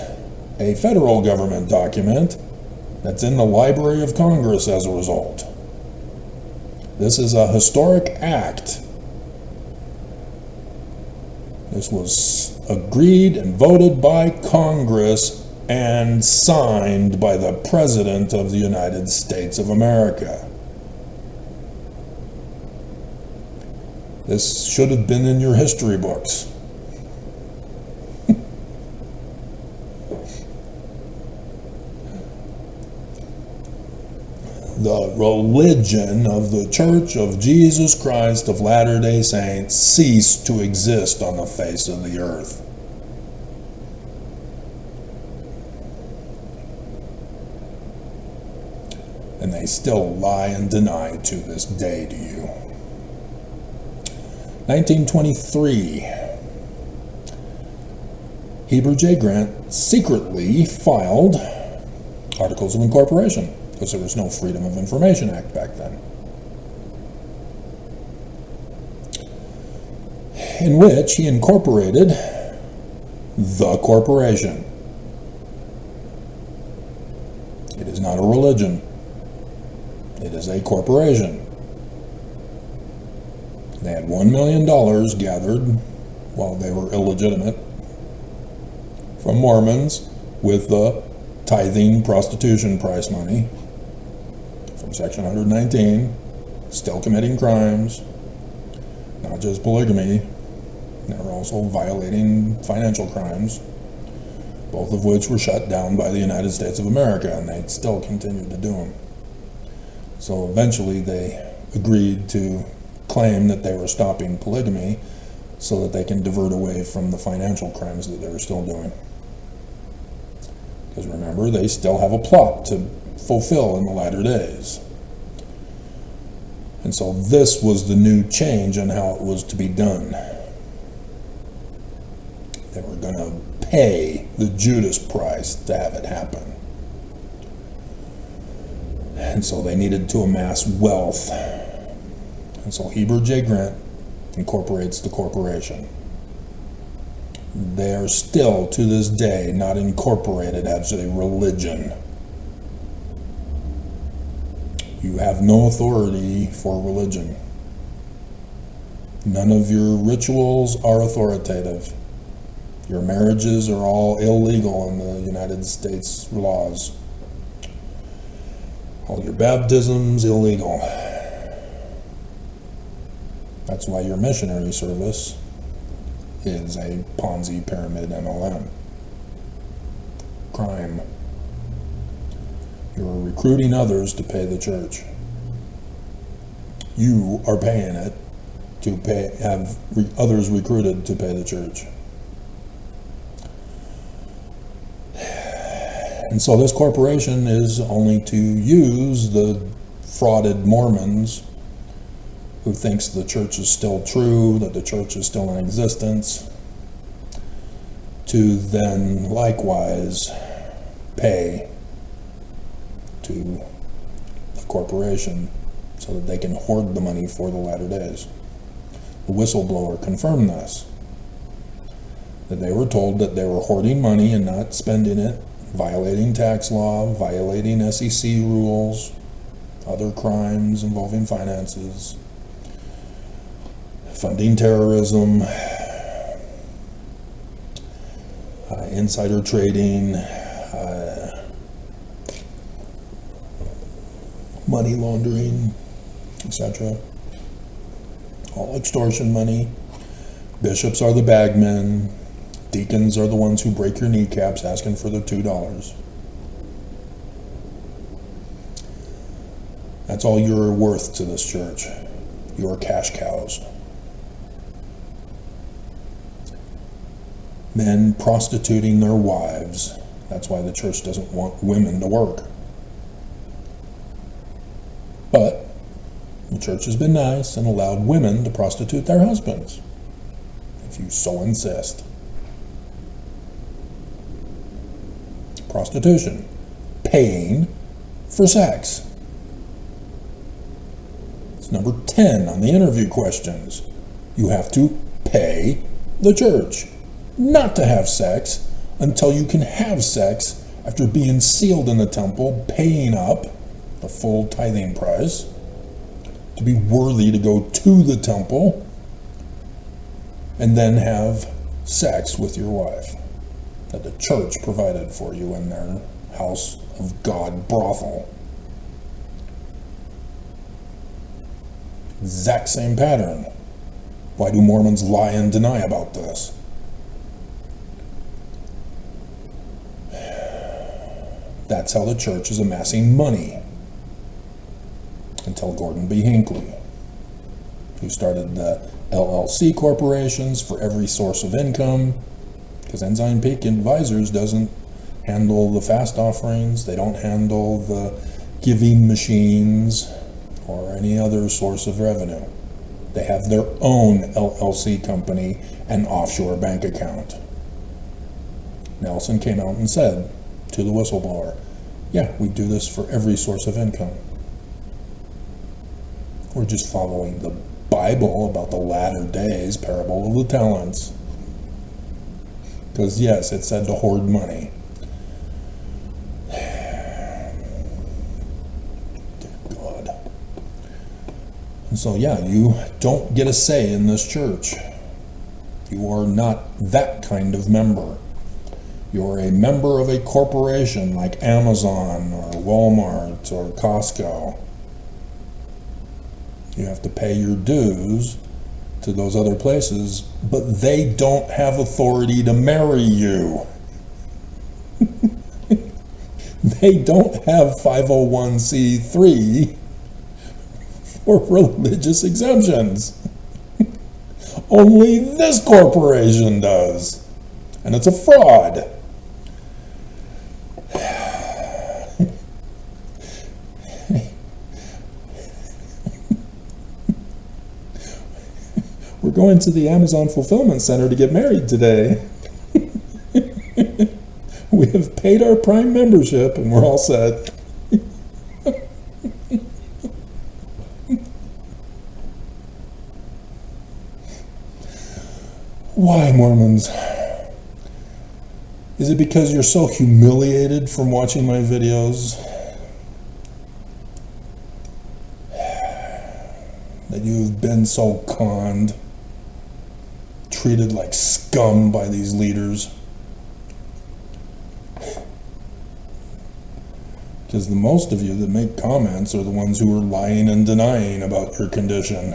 S4: a federal government document, that's in the Library of Congress as a result. This is a historic act. This was agreed and voted by Congress and signed by the President of the United States of America. This should have been in your history books. the religion of the Church of Jesus Christ of Latter-day Saints cease to exist on the face of the earth. And they still lie and deny to this day to you. 1923, Heber J. Grant secretly filed Articles of Incorporation, because there was no Freedom of Information Act back then, in which he incorporated the corporation. It is not a religion. It is a corporation. They had $1 million gathered while they were illegitimate from Mormons with the tithing prostitution price money from Section 119, still committing crimes, not just polygamy, they were also violating financial crimes, both of which were shut down by the United States of America, and they still continued to do them. So eventually they agreed to claim that they were stopping polygamy so that they can divert away from the financial crimes that they were still doing. Because remember, they still have a plot to fulfill in the latter days. And so this was the new change on how it was to be done. They were going to pay the Judas price to have it happen. And so they needed to amass wealth. And so Heber J. Grant incorporates the corporation. They are still, to this day, not incorporated as a religion. You have no authority for religion. None of your rituals are authoritative. Your marriages are all illegal in the United States laws. All your baptisms illegal. That's why your missionary service is a Ponzi pyramid MLM. Crime. You're recruiting others to pay the church. You are paying it to have others recruited to pay the church. And so this corporation is only to use the frauded Mormons who thinks the church is still true, that the church is still in existence, to then likewise pay to the corporation so that they can hoard the money for the latter days. The whistleblower confirmed this, that they were told that they were hoarding money and not spending it, violating tax law, violating SEC rules, other crimes involving finances, funding terrorism, insider trading, money laundering, etc. All extortion money. Bishops are the bagmen. Deacons are the ones who break your kneecaps asking for their $2. That's all you're worth to this church. You're cash cows. Men prostituting their wives. That's why the church doesn't want women to work. But the church has been nice and allowed women to prostitute their husbands, if you so insist. Prostitution. Paying for sex. It's number 10 on the interview questions. You have to pay the church not to have sex until you can have sex after being sealed in the temple, paying up the full tithing price to be worthy to go to the temple and then have sex with your wife that the church provided for you in their house of God brothel. Exact same pattern. Why do Mormons lie and deny about this? That's how the church is amassing money. until Gordon B. Hinckley, who started the LLC corporations for every source of income, because Ensign Peak Advisors doesn't handle the fast offerings, they don't handle the giving machines or any other source of revenue. They have their own LLC company and offshore bank account. Nelson came out and said to the whistleblower, yeah, we do this for every source of income. We're just following the Bible about the latter days, parable of the talents. Because yes, it said to hoard money. Dear God. And so yeah, you don't get a say in this church. You are not that kind of member. You're a member of a corporation like Amazon or Walmart or Costco. You have to pay your dues to those other places, but they don't have authority to marry you. They don't have 501c3 for religious exemptions. Only this corporation does. And it's a fraud. We're going to the Amazon Fulfillment Center to get married today. We have paid our Prime membership and we're all set. Why, Mormons? Is it because you're so humiliated from watching my videos that you've been so conned, treated like scum by these leaders? Because the most of you that make comments are the ones who are lying and denying about your condition.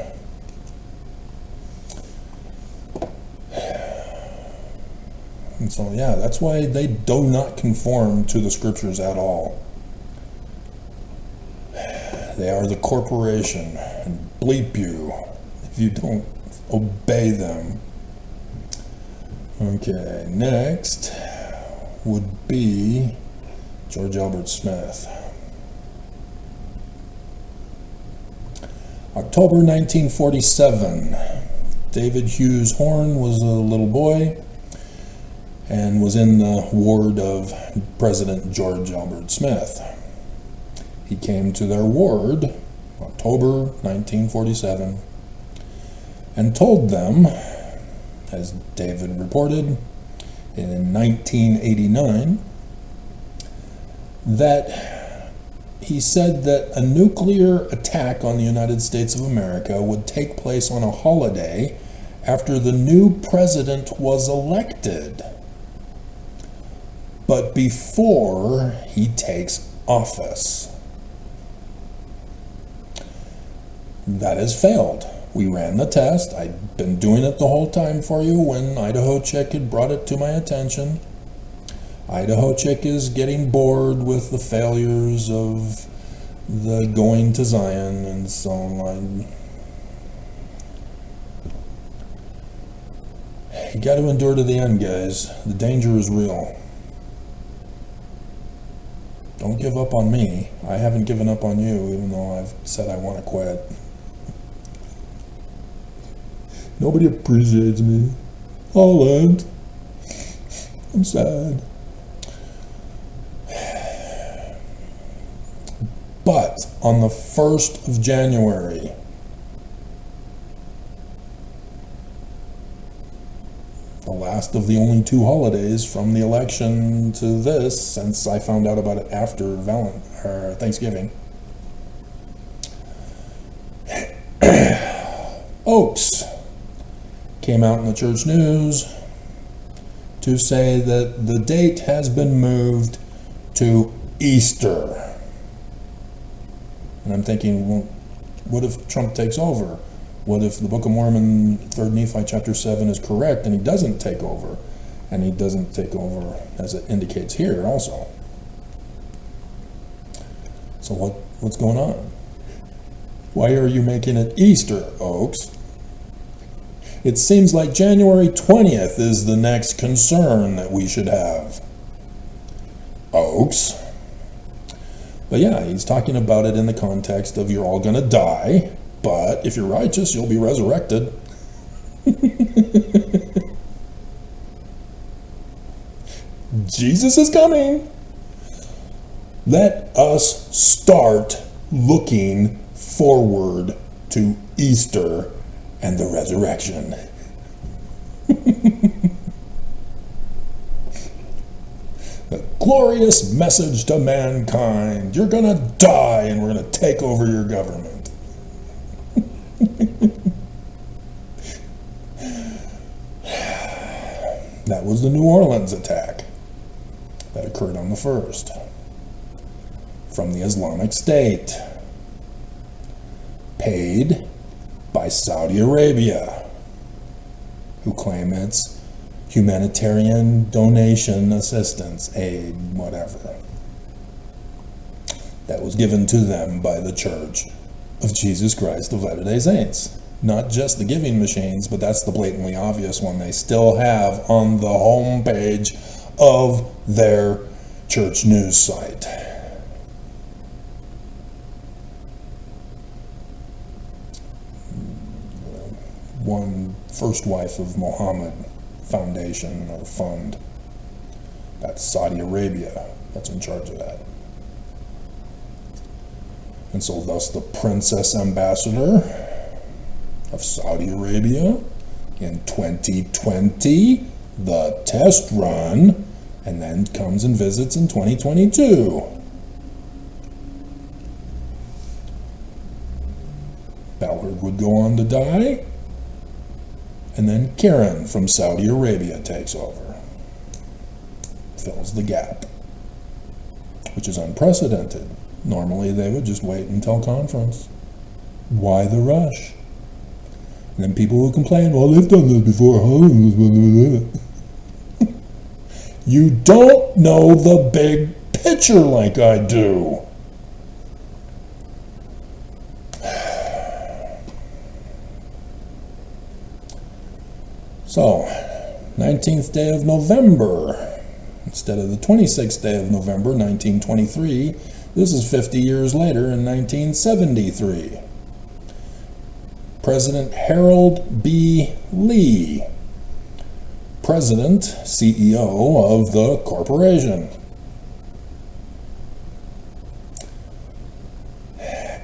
S4: And so, yeah, that's why they do not conform to the scriptures at all. They are the corporation, and bleep you if you don't obey them. Okay, next would be George Albert Smith. October 1947, David Hughes Horn was a little boy and was in the ward of President George Albert Smith. He came to their ward, October 1947, and told them, as David reported in 1989, that he said that a nuclear attack on the United States of America would take place on a holiday after the new president was elected, but before he takes office. That has failed. We ran the test. I'd been doing it the whole time for you when Idaho Chick had brought it to my attention. Idaho Chick is getting bored with the failures of the going to Zion and so on. You got to endure to the end, guys. The danger is real. Don't give up on me. I haven't given up on you, even though I've said I want to quit. Nobody appreciates me. I'll end. I'm sad. But on the 1st of January, the last of the only two holidays from the election to this, since I found out about it after Thanksgiving, Oaks came out in the church news to say that the date has been moved to Easter. And I'm thinking, well, what if Trump takes over? What if the Book of Mormon, 3rd Nephi chapter 7 is correct and he doesn't take over? And he doesn't take over, as it indicates here also. So what's going on? Why are you making it Easter, Oaks? It seems like January 20th is the next concern that we should have. Oaks. But yeah, he's talking about it in the context of you're all going to die, but if you're righteous, you'll be resurrected. Jesus is coming. Let us start looking forward to Easter and the resurrection. The glorious message to mankind. You're going to die and we're going to take over your government. That was the New Orleans attack that occurred on the 1st from the Islamic State, paid by Saudi Arabia, who claim it's humanitarian donation assistance, aid, whatever, that was given to them by the Church of Jesus Christ of Latter-day Saints. Not just the giving machines, but that's the blatantly obvious one they still have on the home page of their church news site. One First Wife of Muhammad Foundation or fund. That's Saudi Arabia that's in charge of that. And so thus the Princess Ambassador of Saudi Arabia in 2020, the test run, and then comes and visits in 2022. Ballard would go on to die, and then Kearon from Saudi Arabia takes over, fills the gap, which is unprecedented. Normally they would just wait until conference. Why the rush? And then people will complain, well, they've done this before. You don't know the big picture like I do. So, 19th day of November, instead of the 26th day of November, 1923, this is 50 years later in 1973. President Harold B. Lee, President, CEO of the corporation,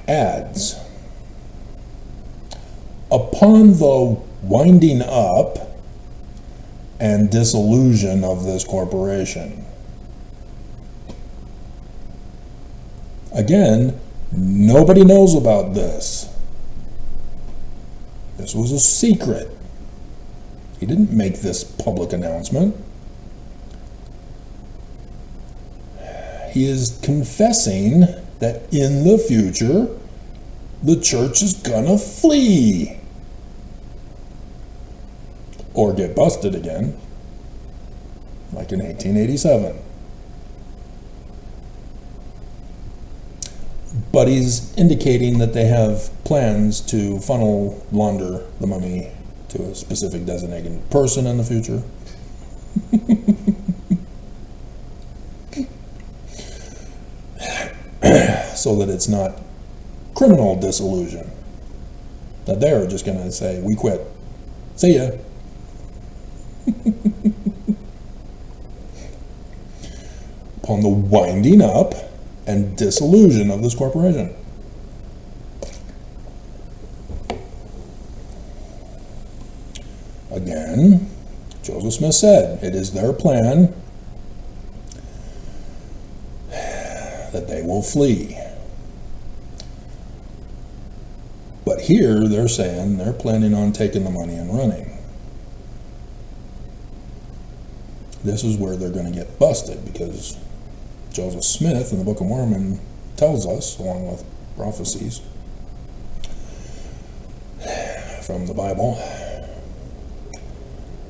S4: adds, upon the winding up and dissolution of this corporation. Again, nobody knows about this. This was a secret. He didn't make this public announcement. He is confessing that in the future, the church is gonna flee. Or get busted again, like in 1887. But he's indicating that they have plans to launder the money to a specific designated person in the future. So that it's not criminal dissolution. That they're just going to say, we quit. See ya. Upon the winding up and dissolution of this corporation. Again, Joseph Smith said, it is their plan that they will flee. But here they're saying they're planning on taking the money and running. This is where they're going to get busted, because Joseph Smith in the Book of Mormon tells us, along with prophecies from the Bible,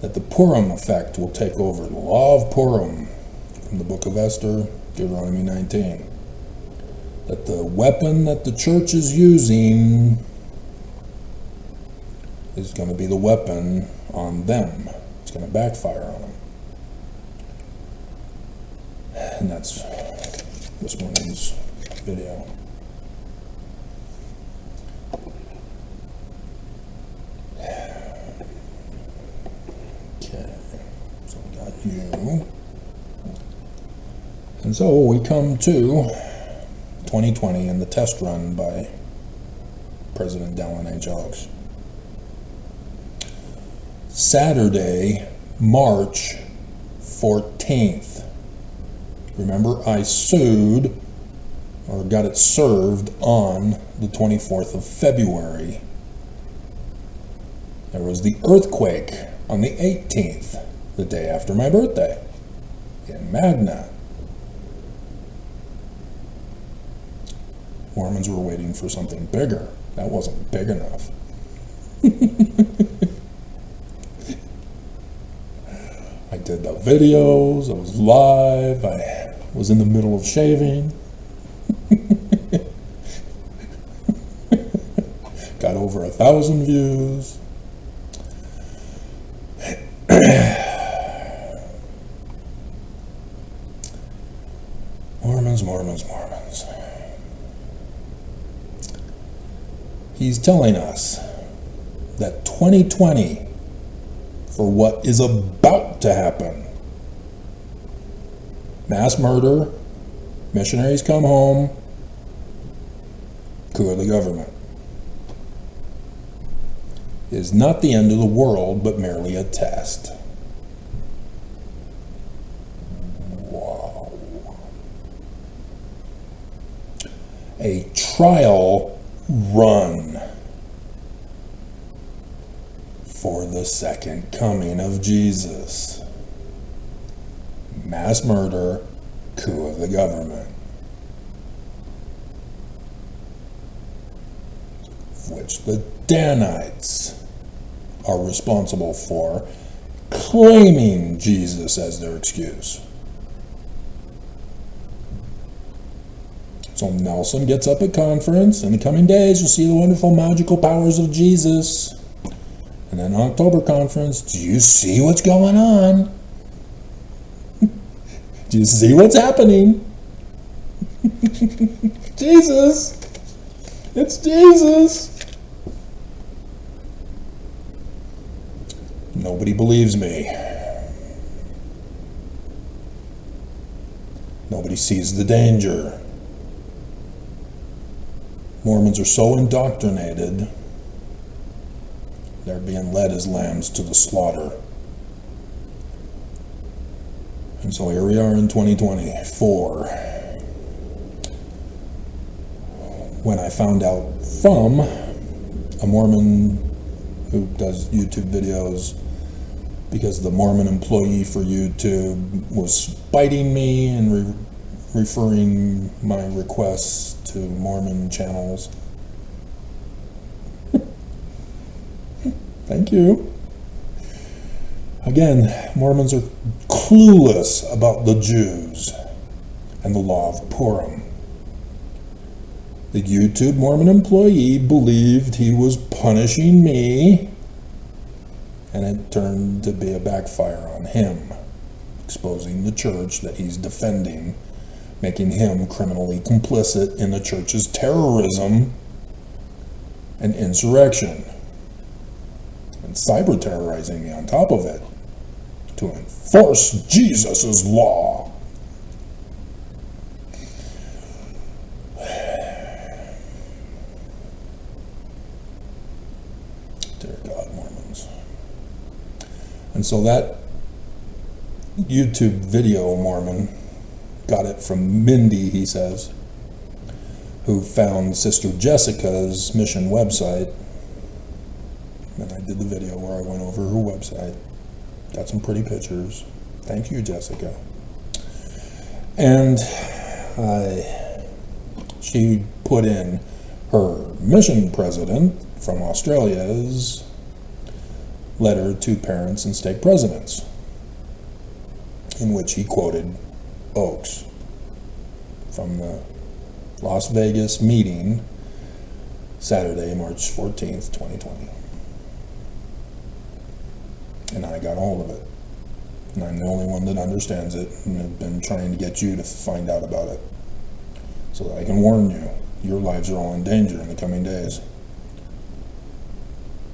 S4: that the Purim effect will take over. The law of Purim from the Book of Esther, Deuteronomy 19. that the weapon that the church is using is going to be the weapon on them. It's going to backfire on them. And that's this morning's video. Okay, so we got you. And so we come to 2020 and the test run by President Dallin H. Oaks. Saturday, March 14th. Remember, I sued, or got it served, on the 24th of February. There was the earthquake on the 18th, the day after my birthday, in Magna. Mormons were waiting for something bigger. That wasn't big enough. I did the videos, I was live, I was in the middle of shaving. Got over 1,000 views. Mormons. He's telling us that 2020, for what is about to happen, mass murder, missionaries come home, coup of the government, is not the end of the world, but merely a test. Wow. A trial run for the second coming of Jesus. Mass murder, coup of the government, which the Danites are responsible for, claiming Jesus as their excuse. So Nelson gets up at conference, in the coming days you'll see the wonderful magical powers of Jesus. And then October conference, do you see what's going on? Do you see what's happening? Jesus! It's Jesus! Nobody believes me. Nobody sees the danger. Mormons are so indoctrinated, they're being led as lambs to the slaughter. And so here we are in 2024. When I found out from a Mormon who does YouTube videos, because the Mormon employee for YouTube was biting me and referring my requests to Mormon channels. Thank you. Again, Mormons are clueless about the Jews and the law of Purim. The YouTube Mormon employee believed he was punishing me, and it turned to be a backfire on him, exposing the church that he's defending, making him criminally complicit in the church's terrorism and insurrection, and cyber terrorizing me on top of it to enforce Jesus' law. Dear God, Mormons. And so that YouTube video Mormon got it from Mindy, he says, who found Sister Jessica's mission website. And I did the video where I went over her website. Got some pretty pictures. Thank you, Jessica. And she put in her mission president from Australia's letter to parents and stake presidents, in which he quoted Oaks from the Las Vegas meeting, Saturday, March 14th, 2020. And I got a hold of it. And I'm the only one that understands it, and I've been trying to get you to find out about it so that I can warn you. Your lives are all in danger in the coming days.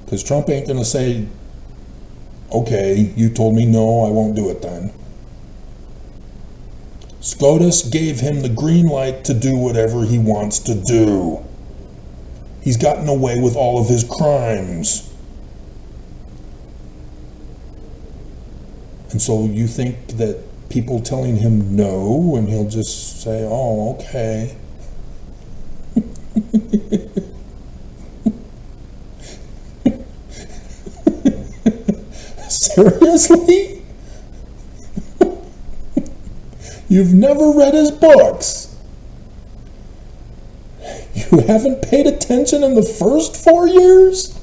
S4: Because Trump ain't going to say, okay, you told me no, I won't do it then. SCOTUS gave him the green light to do whatever he wants to do. He's gotten away with all of his crimes. And so you think that people telling him no, and he'll just say, oh, okay. Seriously? You've never read his books. You haven't paid attention in the first 4 years?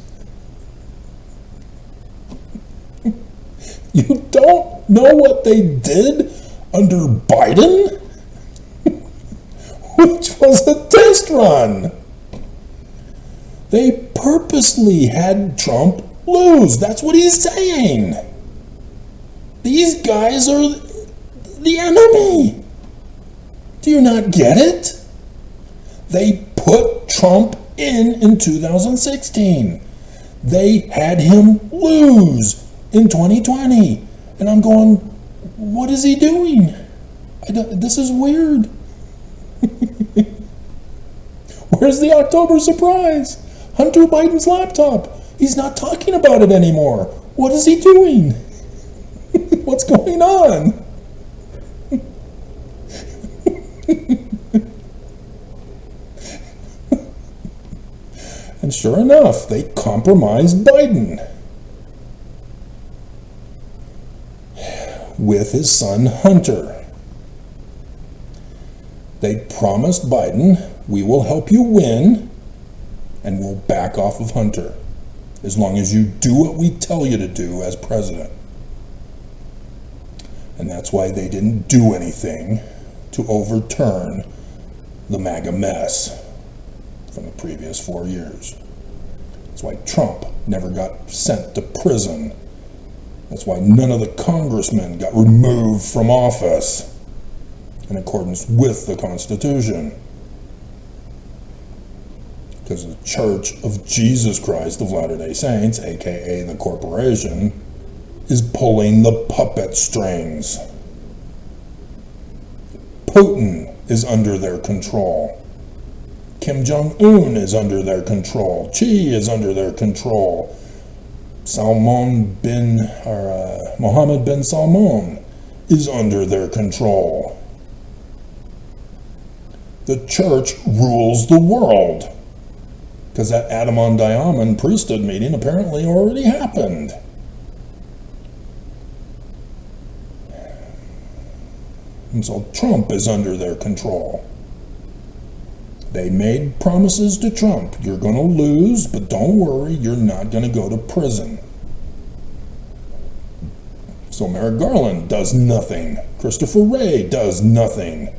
S4: You don't know what they did under Biden? Which was a test run. They purposely had Trump lose. That's what he's saying. These guys are the enemy. Do you not get it? They put Trump in 2016. They had him lose in 2020. And I'm going, what is he doing? This is weird. Where's the October surprise? Hunter Biden's laptop. He's not talking about it anymore. What is he doing? What's going on? And sure enough, they compromised Biden with his son Hunter. They promised Biden, we will help you win and we'll back off of Hunter as long as you do what we tell you to do as president. And that's why they didn't do anything to overturn the MAGA mess from the previous 4 years. That's why Trump never got sent to prison. That's why none of the congressmen got removed from office in accordance with the Constitution. Because the Church of Jesus Christ of Latter-day Saints, aka the corporation, is pulling the puppet strings. Putin is under their control. Kim Jong-un is under their control. Xi is under their control. Mohammed bin Salman is under their control. The church rules the world. Because that Adam Diamond priesthood meeting apparently already happened. And so Trump is under their control. They made promises to Trump. You're going to lose, but don't worry, you're not going to go to prison. So Merrick Garland does nothing. Christopher Wray does nothing.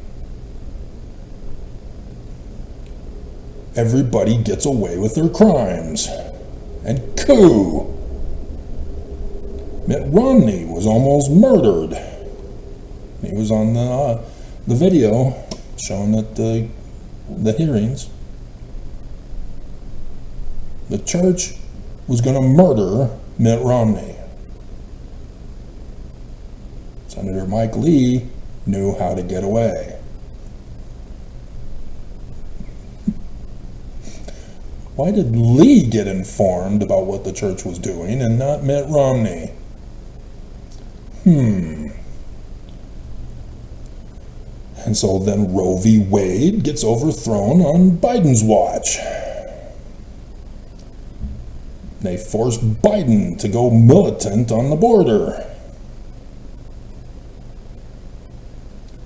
S4: Everybody gets away with their crimes. And coup. Mitt Romney was almost murdered. He was on the video showing that the hearings. The church was going to murder Mitt Romney. Senator Mike Lee knew how to get away. Why did Lee get informed about what the church was doing and not Mitt Romney? And so then Roe v. Wade gets overthrown on Biden's watch. They forced Biden to go militant on the border.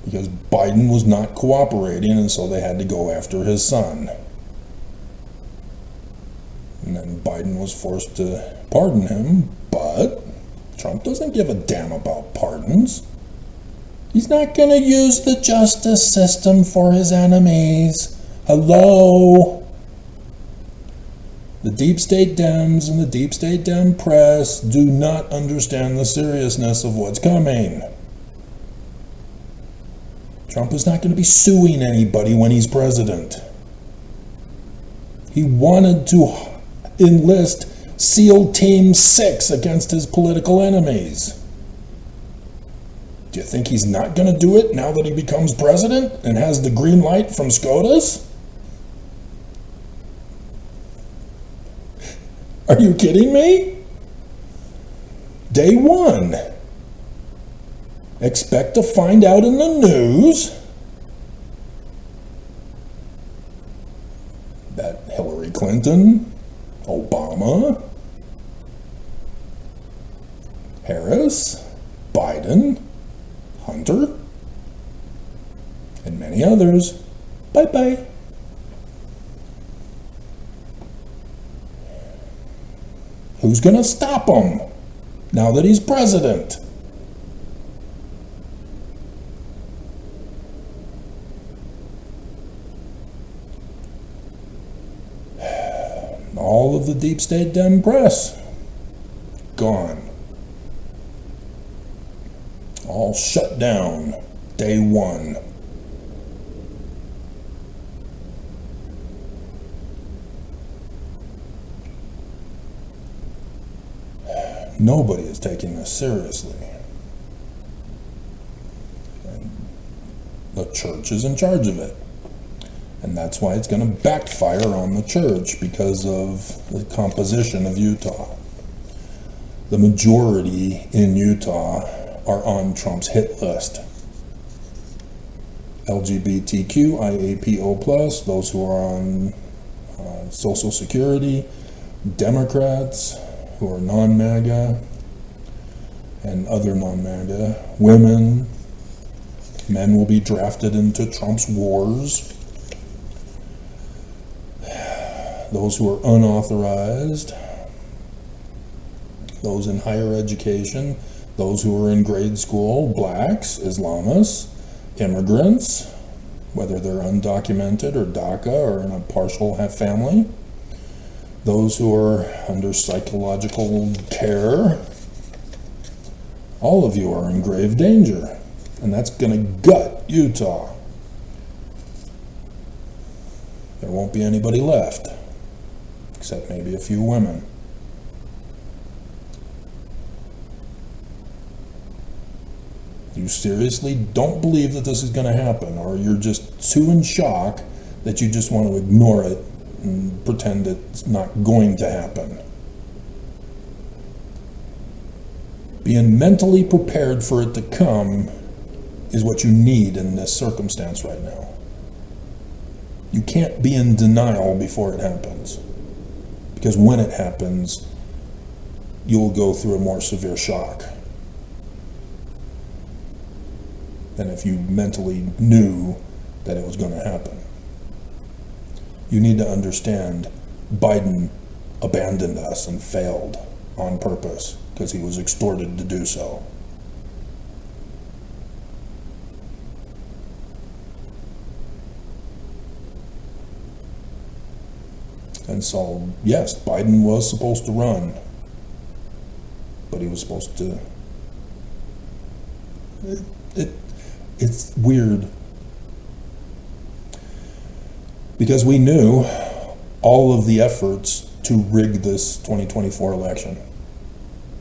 S4: Because Biden was not cooperating, and so they had to go after his son. And then Biden was forced to pardon him, but Trump doesn't give a damn about pardons. He's not going to use the justice system for his enemies. Hello? The deep state Dems and the deep state Dem press do not understand the seriousness of what's coming. Trump is not going to be suing anybody when he's president. He wanted to enlist SEAL Team 6 against his political enemies. Do you think he's not going to do it now that he becomes president and has the green light from SCOTUS? Are you kidding me? Day one. Expect to find out in the news that Hillary Clinton, Obama, Harris, Biden, Hunter, and many others, bye-bye. Who's going to stop him now that he's president? All of the deep state Dem press, gone. All shut down, day one. Nobody is taking this seriously. And the church is in charge of it. And that's why it's going to backfire on the church, because of the composition of Utah. The majority in Utah are on Trump's hit list. LGBTQ, IAPO+, those who are on Social Security, Democrats who are non-MAGA, and other non-MAGA, women, men will be drafted into Trump's wars. Those who are unauthorized, those in higher education, those who are in grade school, blacks, Islamists, immigrants, whether they're undocumented or DACA or in a partial family, those who are under psychological care, all of you are in grave danger. And that's going to gut Utah. There won't be anybody left, except maybe a few women. You seriously don't believe that this is going to happen, or you're just too in shock that you just want to ignore it and pretend it's not going to happen. Being mentally prepared for it to come is what you need in this circumstance right now. You can't be in denial before it happens, because when it happens, you'll go through a more severe shock than if you mentally knew that it was going to happen. You need to understand Biden abandoned us and failed on purpose because he was extorted to do so. And so, yes, Biden was supposed to run, but he was supposed to... It's weird, because we knew all of the efforts to rig this 2024 election.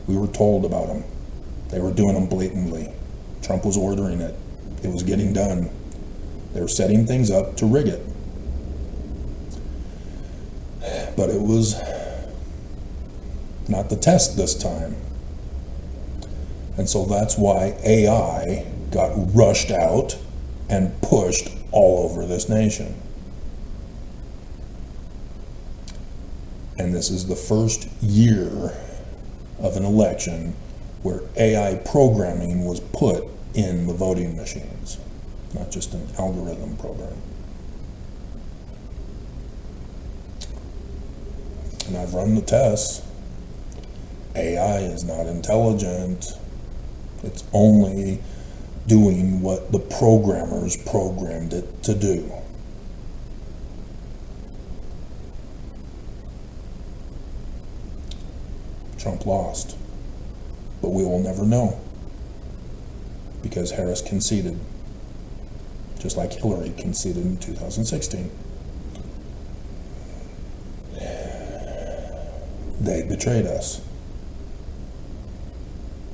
S4: We were told about them. They were doing them blatantly. Trump was ordering it. It was getting done. They were setting things up to rig it. But it was not the test this time. And so that's why AI got rushed out and pushed all over this nation. And this is the first year of an election where AI programming was put in the voting machines, not just an algorithm program. And I've run the tests. AI is not intelligent. It's only doing what the programmers programmed it to do. Trump lost. But we will never know, because Harris conceded, just like Hillary conceded in 2016. They betrayed us,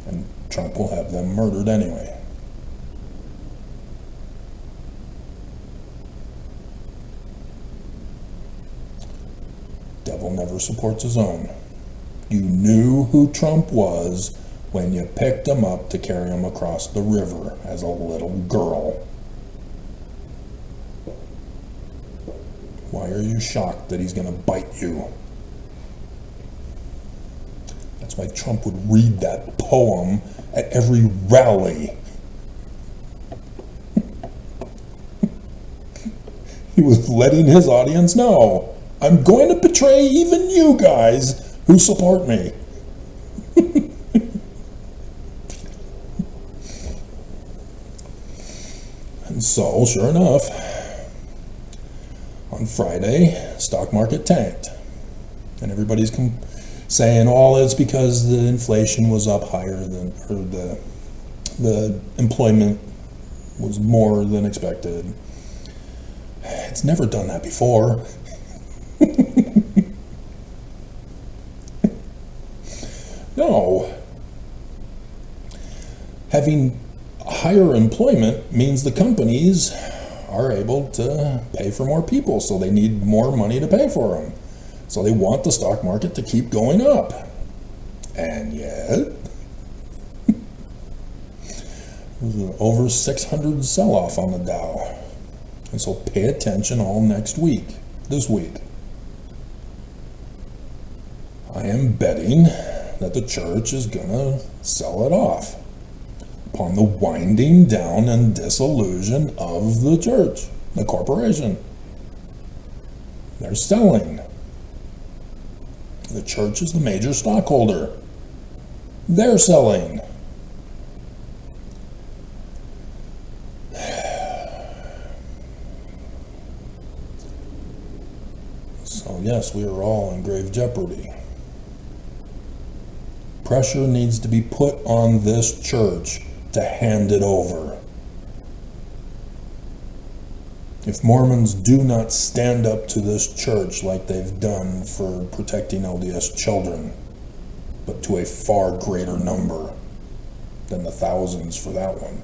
S4: and Trump will have them murdered anyway. Devil never supports his own. You knew who Trump was when you picked him up to carry him across the river as a little girl. Why are you shocked that he's going to bite you? That's why Trump would read that poem at every rally. He was letting his audience know, I'm going to betray even you guys who support me. And so, sure enough, on Friday, stock market tanked. And everybody's saying, it's because the inflation was up higher than, or the employment was more than expected. It's never done that before. No. Having higher employment means the companies are able to pay for more people, so they need more money to pay for them. So they want the stock market to keep going up. And yet, there's an over 600 sell-off on the Dow. And so pay attention all next week, this week. I am betting that the church is going to sell it off upon the winding down and dissolution of the church, the corporation. They're selling. The church is the major stockholder. They're selling. So yes, we are all in grave jeopardy. Pressure needs to be put on this church to hand it over. If Mormons do not stand up to this church like they've done for protecting LDS children, but to a far greater number than the thousands for that one.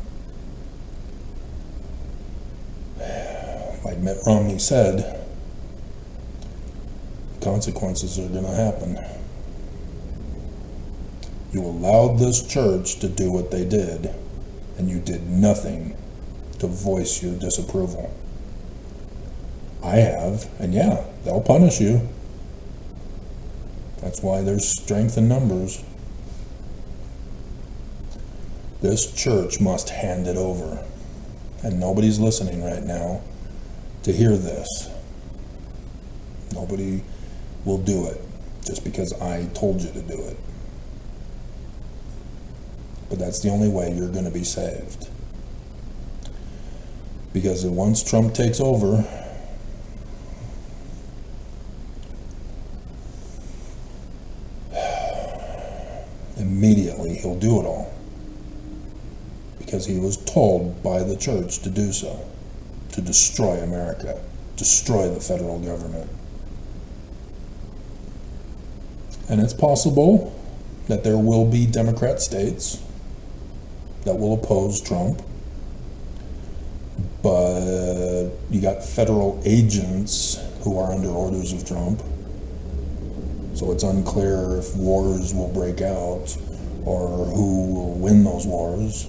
S4: Like Mitt Romney said, consequences are going to happen. You allowed this church to do what they did, and you did nothing to voice your disapproval. I have, and yeah, they'll punish you. That's why there's strength in numbers. This church must hand it over, and nobody's listening right now to hear this. Nobody will do it just because I told you to do it. But that's the only way you're going to be saved. Because once Trump takes over, immediately he'll do it all. Because he was told by the church to do so. To destroy America. Destroy the federal government. And it's possible that there will be Democrat states that will oppose Trump. But you got federal agents who are under orders of Trump. So it's unclear if wars will break out or who will win those wars.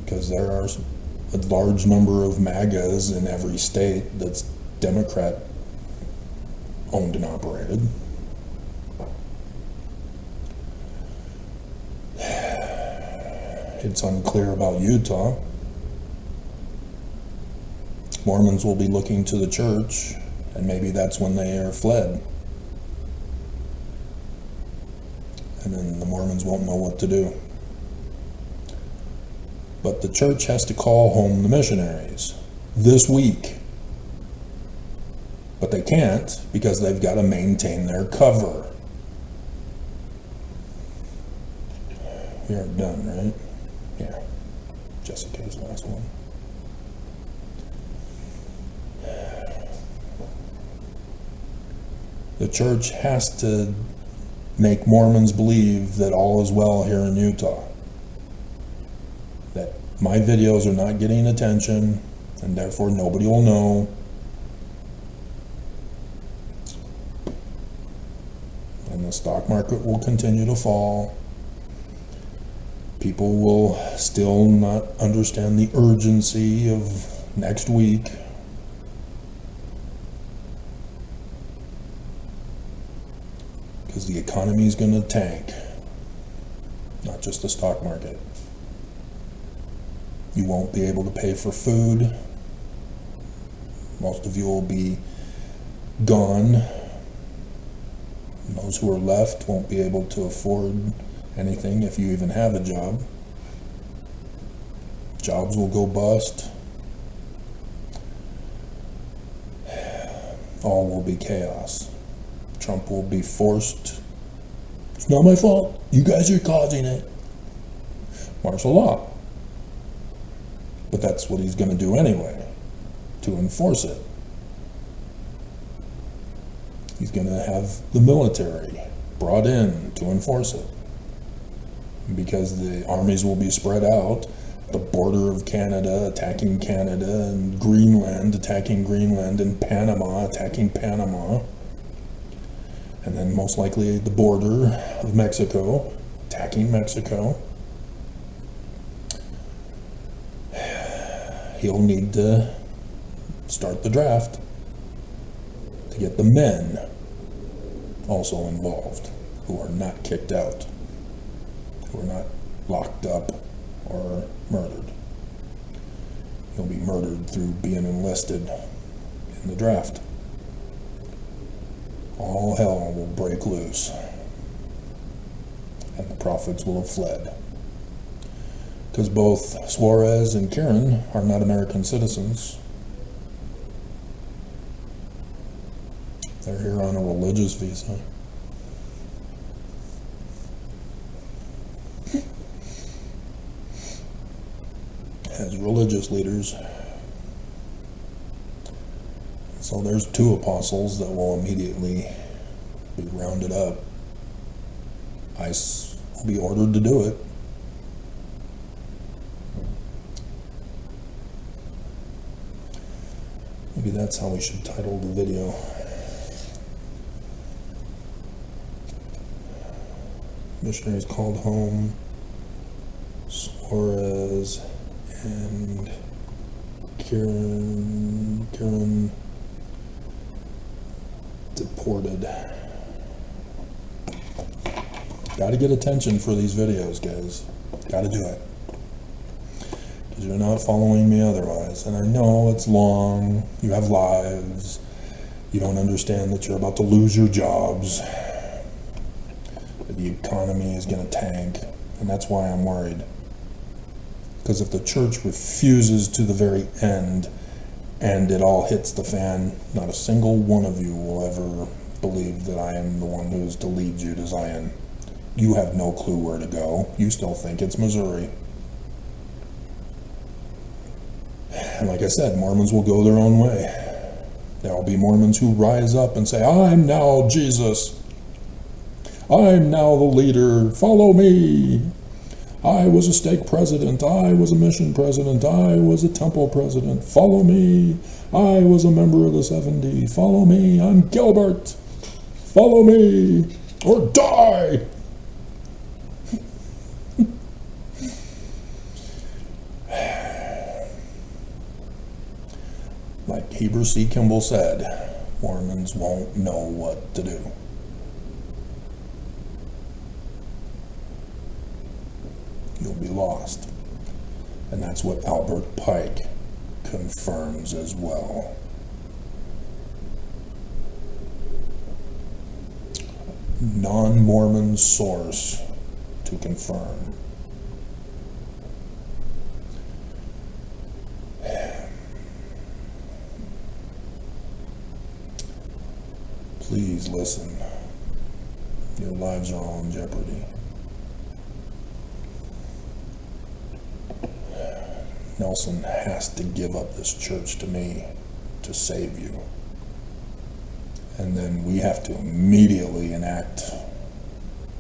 S4: Because there are a large number of MAGAs in every state that's Democrat owned and operated. It's unclear about Utah. Mormons will be looking to the church, and maybe that's when they are fled. And then the Mormons won't know what to do. But the church has to call home the missionaries this week. But they can't because they've got to maintain their cover. We are done, right? Yeah. Jessica's last one. The church has to make Mormons believe that all is well here in Utah. That my videos are not getting attention, and therefore nobody will know. And the stock market will continue to fall. People will still not understand the urgency of next week. Because the economy is going to tank, not just the stock market. You won't be able to pay for food. Most of you will be gone. And those who are left won't be able to afford anything if you even have a job. Jobs will go bust. All will be chaos. Trump will be forced. It's not my fault. You guys are causing it. Martial law. But that's what he's going to do anyway, to enforce it. He's going to have the military brought in to enforce it. Because the armies will be spread out, the border of Canada attacking Canada, and Greenland attacking Greenland, and Panama attacking Panama. And then most likely the border of Mexico, attacking Mexico. He'll need to start the draft to get the men also involved, who are not kicked out, who are not locked up or murdered. He'll be murdered through being enlisted in the draft. All hell will break loose, and the prophets will have fled. Because both Soares and Kearon are not American citizens. They're here on a religious visa. As religious leaders. So there's 2 apostles that will immediately be rounded up. ICE will be ordered to do it. Maybe that's how we should title the video. Missionaries called home. Soares and Kearon deported. Gotta get attention for these videos, guys. Gotta do it. Because you're not following me otherwise. And I know it's long. You have lives. You don't understand that you're about to lose your jobs. That the economy is going to tank. And that's why I'm worried. Because if the church refuses to the very end and it all hits the fan, not a single one of you will ever believe that I am the one who is to lead you to Zion. You have no clue where to go. You still think it's Missouri. And like I said, Mormons will go their own way. There will be Mormons who rise up and say, I'm now Jesus. I'm now the leader. Follow me. I was a stake president. I was a mission president. I was a temple president. Follow me. I was a member of the 70. Follow me. I'm Gilbert. Follow me or die. Like Heber C. Kimball said, Mormons won't know what to do. You'll be lost. And that's what Albert Pike confirms as well. Non-Mormon source to confirm. Please listen. Your lives are all in jeopardy. Nelson has to give up this church to me to save you. And then we have to immediately enact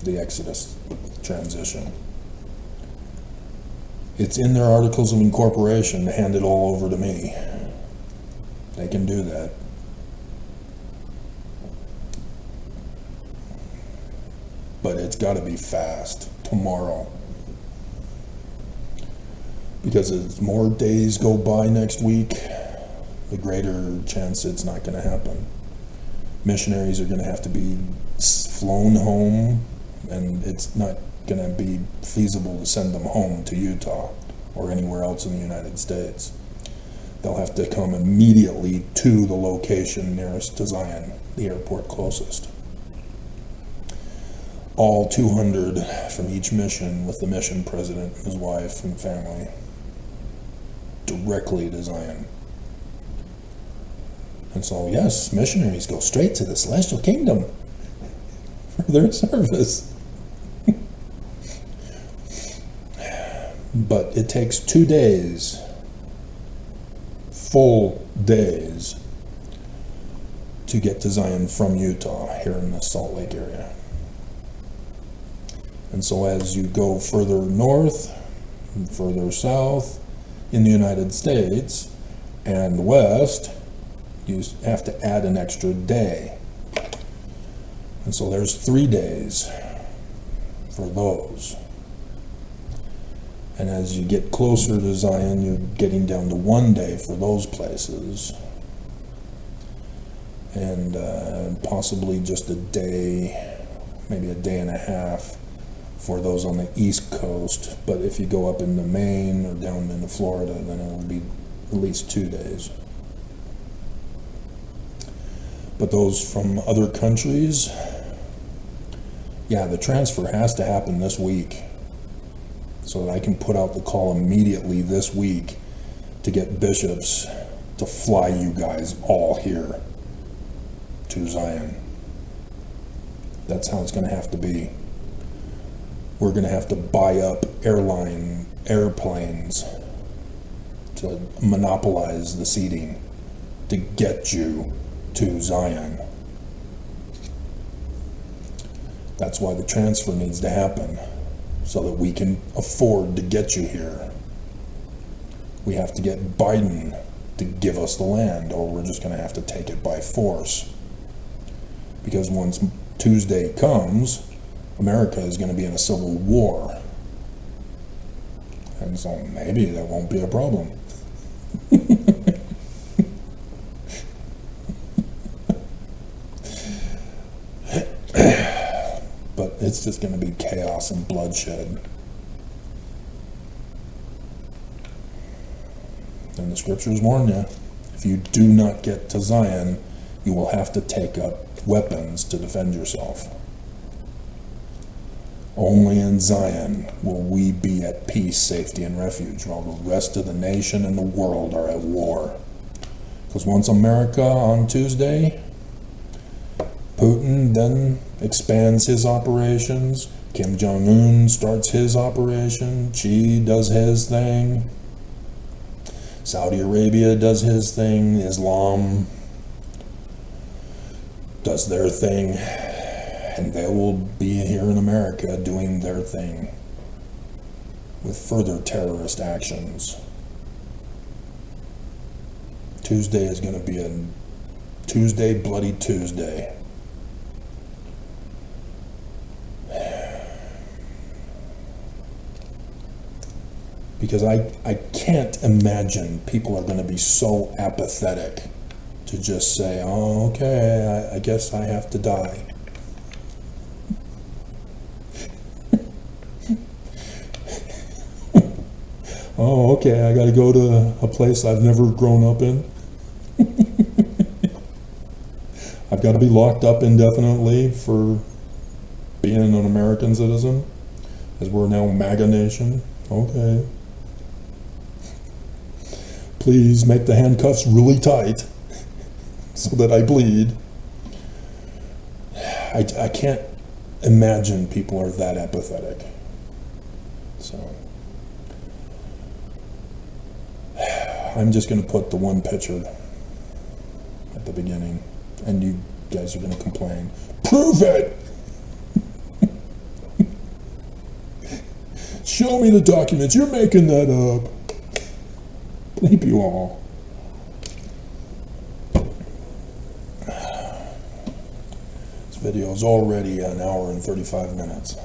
S4: the Exodus transition. It's in their articles of incorporation to hand it all over to me. They can do that. But it's got to be fast, tomorrow. Because as more days go by next week, the greater chance it's not going to happen. Missionaries are going to have to be flown home, and it's not going to be feasible to send them home to Utah or anywhere else in the United States. They'll have to come immediately to the location nearest to Zion, the airport closest. All 200 from each mission, with the mission president, his wife, and family, directly to Zion. And so, yes, missionaries go straight to the celestial kingdom for their service. But it takes 2 days, full days, to get to Zion from Utah, here in the Salt Lake area. And so as you go further north and further south in the United States and west, you have to add an extra day. And so there's 3 days for those. And as you get closer to Zion, you're getting down to 1 day for those places. And possibly just a day, maybe a day and a half for those on the East Coast. But if you go up into Maine or down into Florida, then it will be at least 2 days. But those from other countries, yeah, the transfer has to happen this week, so that I can put out the call immediately this week to get bishops to fly you guys all here to Zion. That's how it's going to have to be. We're going to have to buy up airplanes to monopolize the seating to get you to Zion. That's why the transfer needs to happen, so that we can afford to get you here. We have to get Biden to give us the land, or we're just going to have to take it by force. Because once Tuesday comes, America is going to be in a civil war. And so maybe that won't be a problem. But it's just going to be chaos and bloodshed. And the scriptures warn you, if you do not get to Zion, you will have to take up weapons to defend yourself. Only in Zion will we be at peace, safety, and refuge, while the rest of the nation and the world are at war. Because once America on Tuesday, Putin then expands his operations, Kim Jong-un starts his operation, Xi does his thing, Saudi Arabia does his thing, Islam does their thing, and they will be here in America doing their thing with further terrorist actions. Tuesday is going to be a Tuesday, Bloody Tuesday. Because I can't imagine people are going to be so apathetic to just say, oh, okay, I guess I have to die. Oh, okay, I got to go to a place I've never grown up in. I've got to be locked up indefinitely for being an American citizen, as we're now MAGA nation. Okay. Please make the handcuffs really tight so that I bleed. I can't imagine people are that apathetic. So I'm just going to put the one picture at the beginning, and you guys are going to complain. Prove it! Show me the documents. You're making that up. Bleep you all. This video is already an hour and 35 minutes.